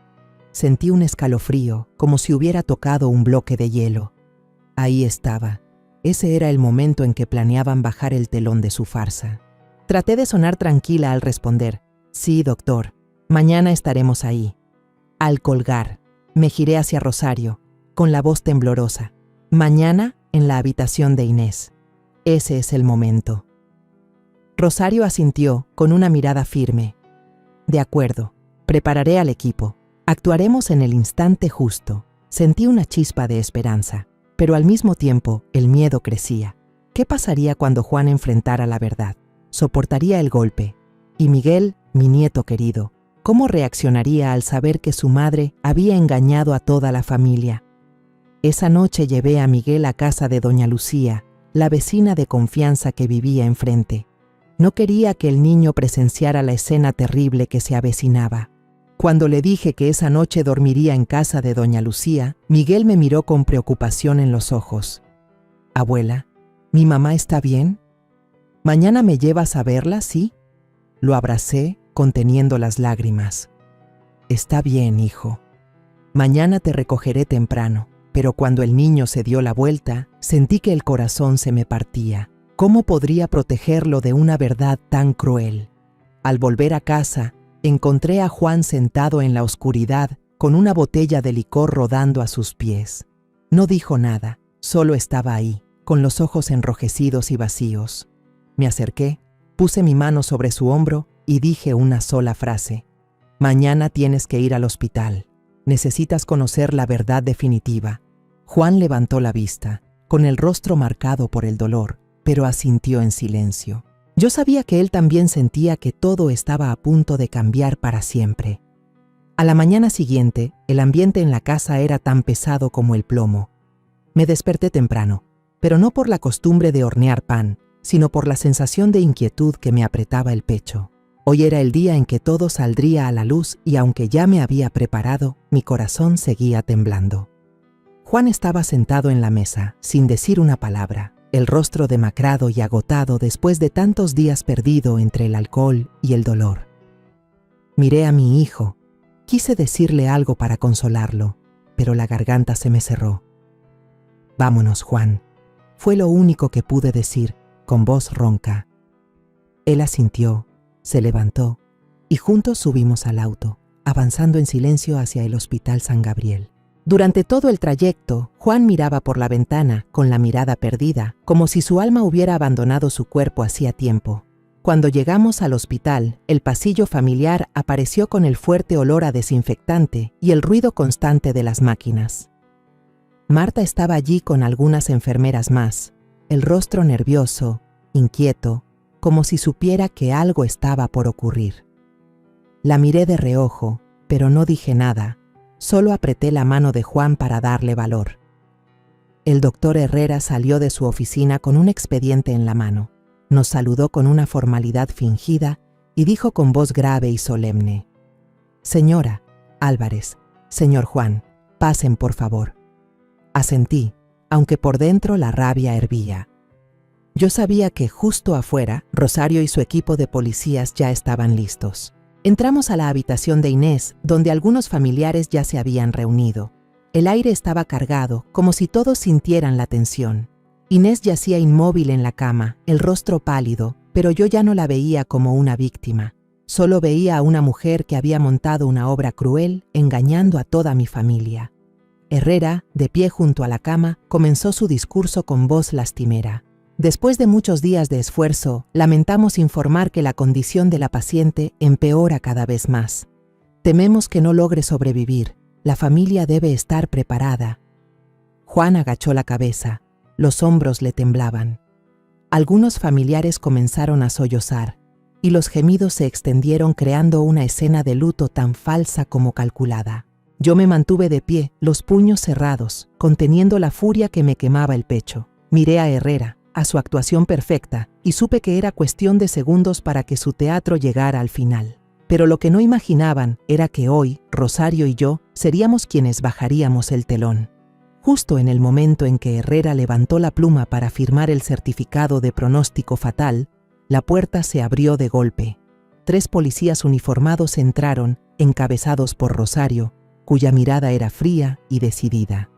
Sentí un escalofrío, como si hubiera tocado un bloque de hielo. Ahí estaba. Ese era el momento en que planeaban bajar el telón de su farsa. Traté de sonar tranquila al responder. Sí, doctor. Mañana estaremos ahí. Al colgar, me giré hacia Rosario, con la voz temblorosa. Mañana, en la habitación de Inés. Ese es el momento. Rosario asintió, con una mirada firme. De acuerdo, prepararé al equipo. Actuaremos en el instante justo. Sentí una chispa de esperanza, pero al mismo tiempo el miedo crecía. ¿Qué pasaría cuando Juan enfrentara la verdad? ¿Soportaría el golpe? Y Miguel, mi nieto querido, ¿cómo reaccionaría al saber que su madre había engañado a toda la familia? Esa noche llevé a Miguel a casa de doña Lucía, la vecina de confianza que vivía enfrente. No quería que el niño presenciara la escena terrible que se avecinaba. Cuando le dije que esa noche dormiría en casa de doña Lucía, Miguel me miró con preocupación en los ojos. Abuela, ¿mi mamá está bien? ¿Mañana me llevas a verla, sí? Lo abracé, conteniendo las lágrimas. Está bien, hijo. Mañana te recogeré temprano, pero cuando el niño se dio la vuelta, sentí que el corazón se me partía. ¿Cómo podría protegerlo de una verdad tan cruel? Al volver a casa, encontré a Juan sentado en la oscuridad, con una botella de licor rodando a sus pies. No dijo nada, solo estaba ahí, con los ojos enrojecidos y vacíos. Me acerqué, puse mi mano sobre su hombro y dije una sola frase. Mañana tienes que ir al hospital. Necesitas conocer la verdad definitiva. Juan levantó la vista, con el rostro marcado por el dolor, pero asintió en silencio. Yo sabía que él también sentía que todo estaba a punto de cambiar para siempre. A la mañana siguiente, el ambiente en la casa era tan pesado como el plomo. Me desperté temprano, pero no por la costumbre de hornear pan, sino por la sensación de inquietud que me apretaba el pecho. Hoy era el día en que todo saldría a la luz y aunque ya me había preparado, mi corazón seguía temblando. Juan estaba sentado en la mesa, sin decir una palabra, el rostro demacrado y agotado después de tantos días perdido entre el alcohol y el dolor. Miré a mi hijo. Quise decirle algo para consolarlo, pero la garganta se me cerró. Vámonos, Juan. Fue lo único que pude decir, con voz ronca. Él asintió, se levantó y juntos subimos al auto, avanzando en silencio hacia el Hospital San Gabriel. Durante todo el trayecto, Juan miraba por la ventana con la mirada perdida, como si su alma hubiera abandonado su cuerpo hacía tiempo. Cuando llegamos al hospital, el pasillo familiar apareció con el fuerte olor a desinfectante y el ruido constante de las máquinas. Marta estaba allí con algunas enfermeras más, el rostro nervioso, inquieto, como si supiera que algo estaba por ocurrir. La miré de reojo, pero no dije nada, solo apreté la mano de Juan para darle valor. El doctor Herrera salió de su oficina con un expediente en la mano. Nos saludó con una formalidad fingida y dijo con voz grave y solemne: «Señora Álvarez, señor Juan, pasen por favor». Asentí, aunque por dentro la rabia hervía. Yo sabía que justo afuera, Rosario y su equipo de policías ya estaban listos. Entramos a la habitación de Inés, donde algunos familiares ya se habían reunido. El aire estaba cargado, como si todos sintieran la tensión. Inés yacía inmóvil en la cama, el rostro pálido, pero yo ya no la veía como una víctima. Solo veía a una mujer que había montado una obra cruel, engañando a toda mi familia. Herrera, de pie junto a la cama, comenzó su discurso con voz lastimera. Después de muchos días de esfuerzo, lamentamos informar que la condición de la paciente empeora cada vez más. Tememos que no logre sobrevivir. La familia debe estar preparada. Juan agachó la cabeza. Los hombros le temblaban. Algunos familiares comenzaron a sollozar, y los gemidos se extendieron creando una escena de luto tan falsa como calculada. Yo me mantuve de pie, los puños cerrados, conteniendo la furia que me quemaba el pecho. Miré a Herrera, a su actuación perfecta, y supe que era cuestión de segundos para que su teatro llegara al final. Pero lo que no imaginaban era que hoy, Rosario y yo, seríamos quienes bajaríamos el telón. Justo en el momento en que Herrera levantó la pluma para firmar el certificado de pronóstico fatal, la puerta se abrió de golpe. 3 policías uniformados entraron, encabezados por Rosario, cuya mirada era fría y decidida.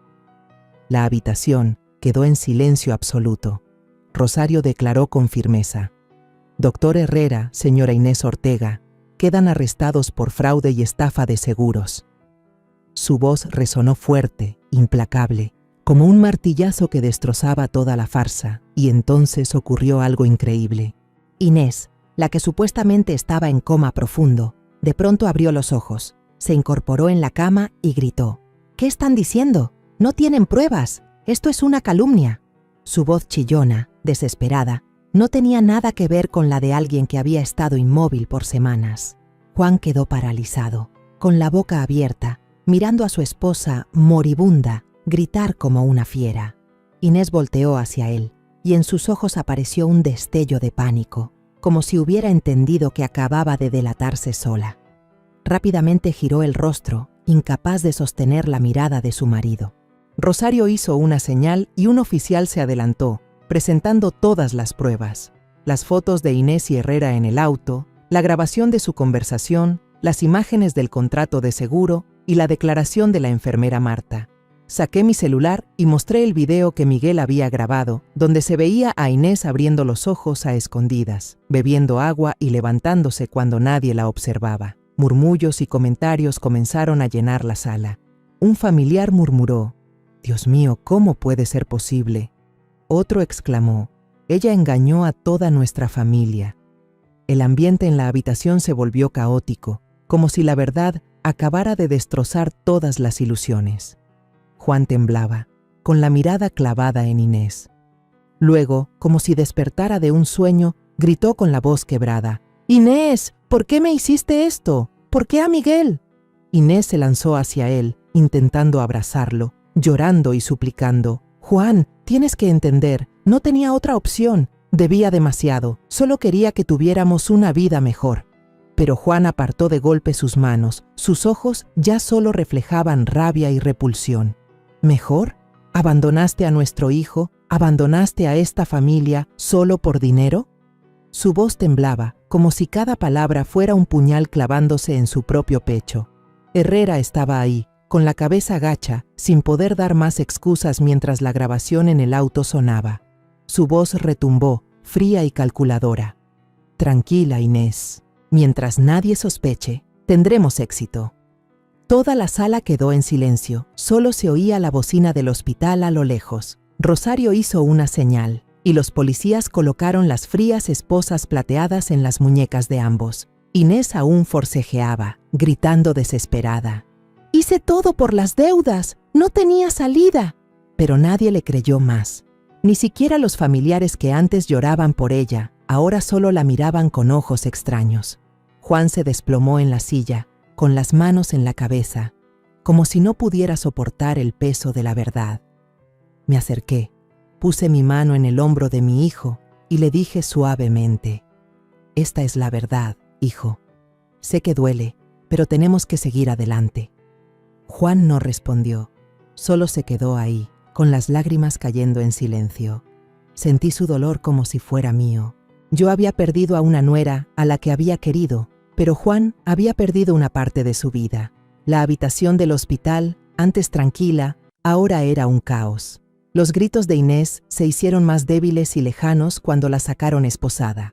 La habitación quedó en silencio absoluto. Rosario declaró con firmeza: «Doctor Herrera, señora Inés Ortega, quedan arrestados por fraude y estafa de seguros». Su voz resonó fuerte, implacable, como un martillazo que destrozaba toda la farsa, y entonces ocurrió algo increíble. Inés, la que supuestamente estaba en coma profundo, de pronto abrió los ojos, se incorporó en la cama y gritó: «¿Qué están diciendo? No tienen pruebas. Esto es una calumnia». Su voz chillona, desesperada, no tenía nada que ver con la de alguien que había estado inmóvil por semanas. Juan quedó paralizado, con la boca abierta, mirando a su esposa, moribunda, gritar como una fiera. Inés volteó hacia él, y en sus ojos apareció un destello de pánico, como si hubiera entendido que acababa de delatarse sola. Rápidamente giró el rostro, incapaz de sostener la mirada de su marido. Rosario hizo una señal y un oficial se adelantó, presentando todas las pruebas: las fotos de Inés y Herrera en el auto, la grabación de su conversación, las imágenes del contrato de seguro y la declaración de la enfermera Marta. Saqué mi celular y mostré el video que Miguel había grabado, donde se veía a Inés abriendo los ojos a escondidas, bebiendo agua y levantándose cuando nadie la observaba. Murmullos y comentarios comenzaron a llenar la sala. Un familiar murmuró: «Dios mío, ¿cómo puede ser posible?». Otro exclamó: «Ella engañó a toda nuestra familia». El ambiente en la habitación se volvió caótico, como si la verdad acabara de destrozar todas las ilusiones. Juan temblaba, con la mirada clavada en Inés. Luego, como si despertara de un sueño, gritó con la voz quebrada: «Inés, ¿por qué me hiciste esto? ¿Por qué a Miguel?». Inés se lanzó hacia él, intentando abrazarlo, llorando y suplicando: «Juan, tienes que entender, no tenía otra opción, debía demasiado, solo quería que tuviéramos una vida mejor». Pero Juan apartó de golpe sus manos, sus ojos ya solo reflejaban rabia y repulsión. ¿Mejor? ¿Abandonaste a nuestro hijo? ¿Abandonaste a esta familia solo por dinero? Su voz temblaba, como si cada palabra fuera un puñal clavándose en su propio pecho. Herrera estaba ahí, con la cabeza gacha, sin poder dar más excusas mientras la grabación en el auto sonaba. Su voz retumbó, fría y calculadora: Tranquila, Inés. Mientras nadie sospeche, tendremos éxito. Toda la sala quedó en silencio. Solo se oía la bocina del hospital a lo lejos. Rosario hizo una señal, y los policías colocaron las frías esposas plateadas en las muñecas de ambos. Inés aún forcejeaba, gritando desesperada. «Hice todo por las deudas. No tenía salida». Pero nadie le creyó más. Ni siquiera los familiares que antes lloraban por ella, ahora solo la miraban con ojos extraños. Juan se desplomó en la silla, con las manos en la cabeza, como si no pudiera soportar el peso de la verdad. Me acerqué, puse mi mano en el hombro de mi hijo y le dije suavemente: «Esta es la verdad, hijo. Sé que duele, pero tenemos que seguir adelante». Juan no respondió, solo se quedó ahí, con las lágrimas cayendo en silencio. Sentí su dolor como si fuera mío. Yo había perdido a una nuera a la que había querido, pero Juan había perdido una parte de su vida. La habitación del hospital, antes tranquila, ahora era un caos. Los gritos de Inés se hicieron más débiles y lejanos cuando la sacaron esposada.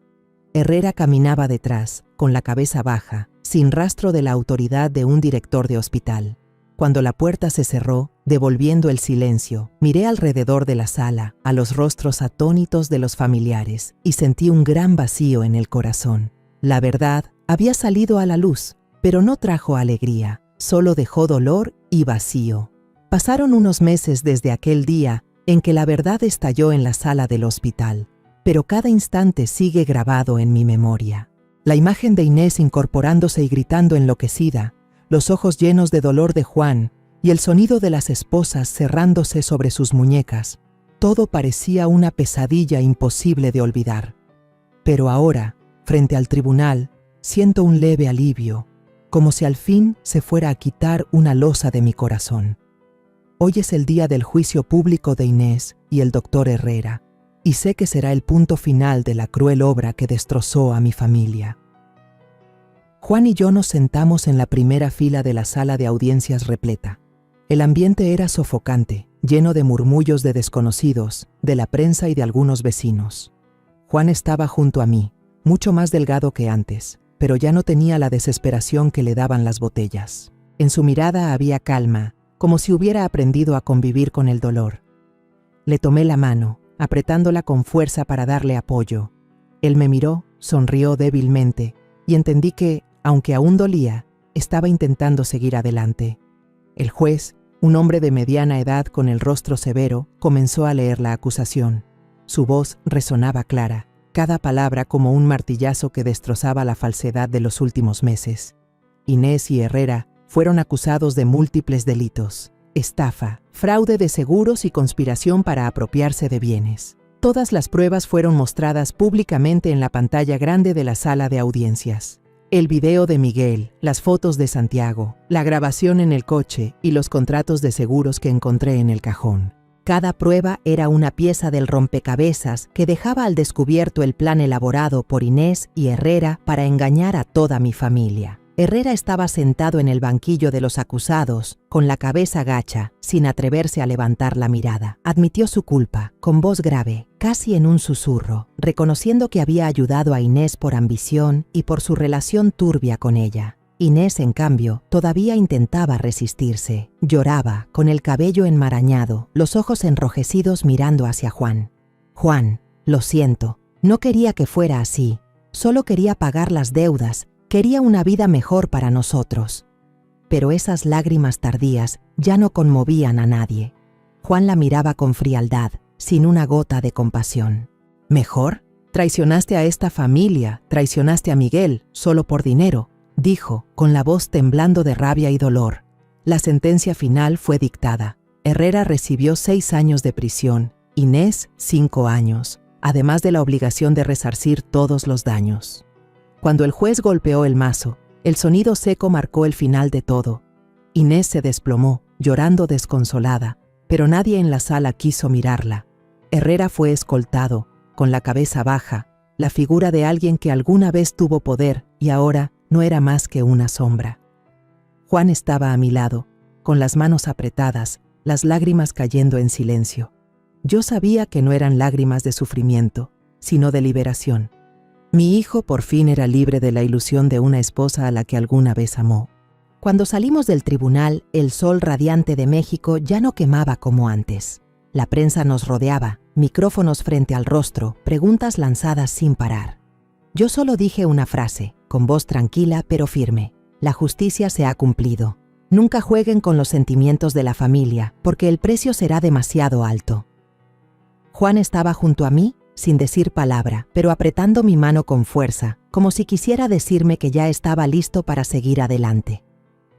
Herrera caminaba detrás, con la cabeza baja, sin rastro de la autoridad de un director de hospital. Cuando la puerta se cerró, devolviendo el silencio, miré alrededor de la sala, a los rostros atónitos de los familiares, y sentí un gran vacío en el corazón. La verdad había salido a la luz, pero no trajo alegría, solo dejó dolor y vacío. Pasaron unos meses desde aquel día en que la verdad estalló en la sala del hospital, pero cada instante sigue grabado en mi memoria. La imagen de Inés incorporándose y gritando enloquecida, los ojos llenos de dolor de Juan y el sonido de las esposas cerrándose sobre sus muñecas, todo parecía una pesadilla imposible de olvidar. Pero ahora, frente al tribunal, siento un leve alivio, como si al fin se fuera a quitar una losa de mi corazón. Hoy es el día del juicio público de Inés y el doctor Herrera, y sé que será el punto final de la cruel obra que destrozó a mi familia. Juan y yo nos sentamos en la primera fila de la sala de audiencias repleta. El ambiente era sofocante, lleno de murmullos de desconocidos, de la prensa y de algunos vecinos. Juan estaba junto a mí, mucho más delgado que antes, pero ya no tenía la desesperación que le daban las botellas. En su mirada había calma, como si hubiera aprendido a convivir con el dolor. Le tomé la mano, apretándola con fuerza para darle apoyo. Él me miró, sonrió débilmente, y entendí que, aunque aún dolía, estaba intentando seguir adelante. El juez, un hombre de mediana edad con el rostro severo, comenzó a leer la acusación. Su voz resonaba clara, cada palabra como un martillazo que destrozaba la falsedad de los últimos meses. Inés y Herrera fueron acusados de múltiples delitos: estafa, fraude de seguros y conspiración para apropiarse de bienes. Todas las pruebas fueron mostradas públicamente en la pantalla grande de la sala de audiencias. El video de Miguel, las fotos de Santiago, la grabación en el coche y los contratos de seguros que encontré en el cajón. Cada prueba era una pieza del rompecabezas que dejaba al descubierto el plan elaborado por Inés y Herrera para engañar a toda mi familia. Herrera estaba sentado en el banquillo de los acusados, con la cabeza gacha, sin atreverse a levantar la mirada. Admitió su culpa, con voz grave, casi en un susurro, reconociendo que había ayudado a Inés por ambición y por su relación turbia con ella. Inés, en cambio, todavía intentaba resistirse. Lloraba, con el cabello enmarañado, los ojos enrojecidos mirando hacia Juan. «Juan, lo siento, no quería que fuera así. Solo quería pagar las deudas. Quería una vida mejor para nosotros». Pero esas lágrimas tardías ya no conmovían a nadie. Juan la miraba con frialdad, sin una gota de compasión. «¿Mejor? Traicionaste a esta familia, traicionaste a Miguel, solo por dinero», dijo, con la voz temblando de rabia y dolor. La sentencia final fue dictada. Herrera recibió 6 años de prisión, Inés 5 años, además de la obligación de resarcir todos los daños. Cuando el juez golpeó el mazo, el sonido seco marcó el final de todo. Inés se desplomó, llorando desconsolada, pero nadie en la sala quiso mirarla. Herrera fue escoltado, con la cabeza baja, la figura de alguien que alguna vez tuvo poder y ahora no era más que una sombra. Juan estaba a mi lado, con las manos apretadas, las lágrimas cayendo en silencio. Yo sabía que no eran lágrimas de sufrimiento, sino de liberación. Mi hijo por fin era libre de la ilusión de una esposa a la que alguna vez amó. Cuando salimos del tribunal, el sol radiante de México ya no quemaba como antes. La prensa nos rodeaba, micrófonos frente al rostro, preguntas lanzadas sin parar. Yo solo dije una frase, con voz tranquila pero firme. La justicia se ha cumplido. Nunca jueguen con los sentimientos de la familia, porque el precio será demasiado alto. Juan estaba junto a mí, sin decir palabra, pero apretando mi mano con fuerza, como si quisiera decirme que ya estaba listo para seguir adelante.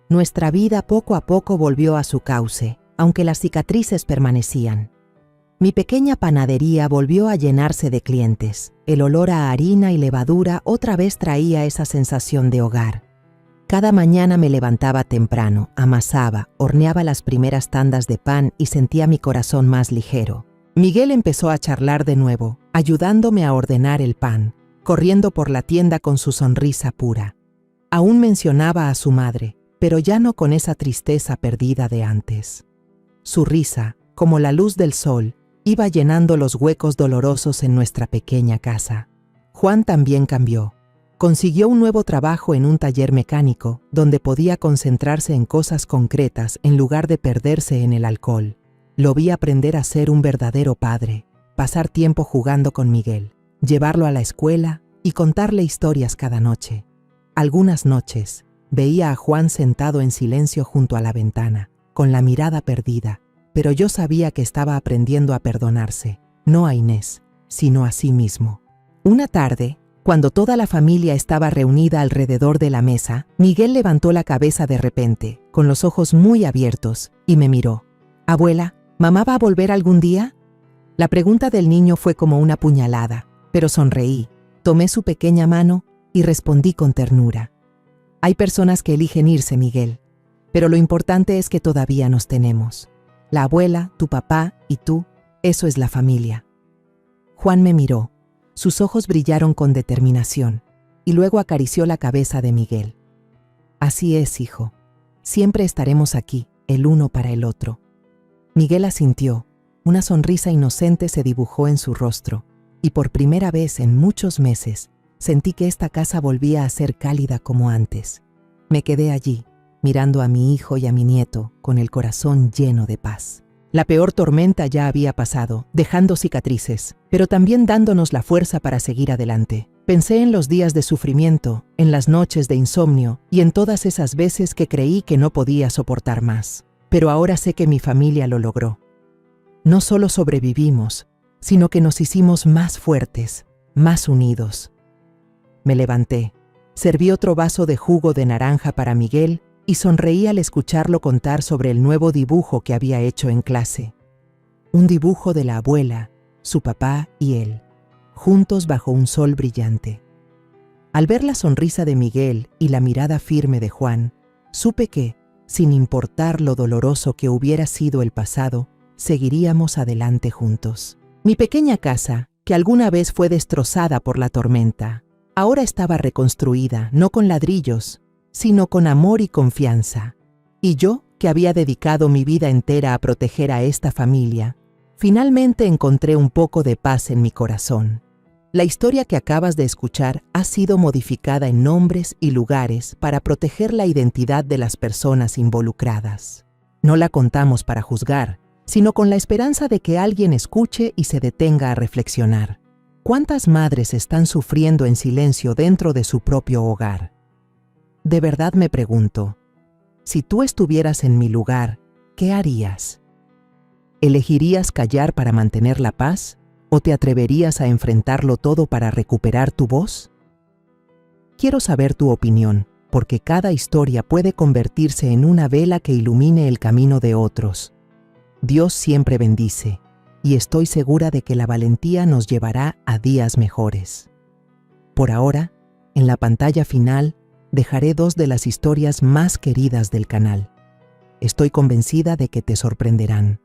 Nuestra vida poco a poco volvió a su cauce, aunque las cicatrices permanecían. Mi pequeña panadería volvió a llenarse de clientes. El olor a harina y levadura otra vez traía esa sensación de hogar. Cada mañana me levantaba temprano, amasaba, horneaba las primeras tandas de pan y sentía mi corazón más ligero. Miguel empezó a charlar de nuevo, ayudándome a ordenar el pan, corriendo por la tienda con su sonrisa pura. Aún mencionaba a su madre, pero ya no con esa tristeza perdida de antes. Su risa, como la luz del sol, iba llenando los huecos dolorosos en nuestra pequeña casa. Juan también cambió. Consiguió un nuevo trabajo en un taller mecánico, donde podía concentrarse en cosas concretas en lugar de perderse en el alcohol. Lo vi aprender a ser un verdadero padre, pasar tiempo jugando con Miguel, llevarlo a la escuela y contarle historias cada noche. Algunas noches, veía a Juan sentado en silencio junto a la ventana, con la mirada perdida, pero yo sabía que estaba aprendiendo a perdonarse, no a Inés, sino a sí mismo. Una tarde, cuando toda la familia estaba reunida alrededor de la mesa, Miguel levantó la cabeza de repente, con los ojos muy abiertos, y me miró. «Abuela, ¿mamá va a volver algún día?» La pregunta del niño fue como una puñalada, pero sonreí, tomé su pequeña mano y respondí con ternura. «Hay personas que eligen irse, Miguel, pero lo importante es que todavía nos tenemos. La abuela, tu papá y tú, eso es la familia». Juan me miró. Sus ojos brillaron con determinación, y luego acarició la cabeza de Miguel. «Así es, hijo. Siempre estaremos aquí, el uno para el otro». Miguel asintió. Una sonrisa inocente se dibujó en su rostro, y por primera vez en muchos meses, sentí que esta casa volvía a ser cálida como antes. Me quedé allí, mirando a mi hijo y a mi nieto, con el corazón lleno de paz. La peor tormenta ya había pasado, dejando cicatrices, pero también dándonos la fuerza para seguir adelante. Pensé en los días de sufrimiento, en las noches de insomnio y en todas esas veces que creí que no podía soportar más. Pero ahora sé que mi familia lo logró. No solo sobrevivimos, sino que nos hicimos más fuertes, más unidos. Me levanté, serví otro vaso de jugo de naranja para Miguel y sonreí al escucharlo contar sobre el nuevo dibujo que había hecho en clase. Un dibujo de la abuela, su papá y él, juntos bajo un sol brillante. Al ver la sonrisa de Miguel y la mirada firme de Juan, supe que, sin importar lo doloroso que hubiera sido el pasado, seguiríamos adelante juntos. Mi pequeña casa, que alguna vez fue destrozada por la tormenta, ahora estaba reconstruida, no con ladrillos, sino con amor y confianza. Y yo, que había dedicado mi vida entera a proteger a esta familia, finalmente encontré un poco de paz en mi corazón. La historia que acabas de escuchar ha sido modificada en nombres y lugares para proteger la identidad de las personas involucradas. No la contamos para juzgar, sino con la esperanza de que alguien escuche y se detenga a reflexionar. ¿Cuántas madres están sufriendo en silencio dentro de su propio hogar? De verdad me pregunto, si tú estuvieras en mi lugar, ¿qué harías? ¿Elegirías callar para mantener la paz? ¿O te atreverías a enfrentarlo todo para recuperar tu voz? Quiero saber tu opinión, porque cada historia puede convertirse en una vela que ilumine el camino de otros. Dios siempre bendice, y estoy segura de que la valentía nos llevará a días mejores. Por ahora, en la pantalla final, dejaré 2 de las historias más queridas del canal. Estoy convencida de que te sorprenderán.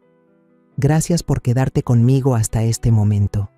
Gracias por quedarte conmigo hasta este momento.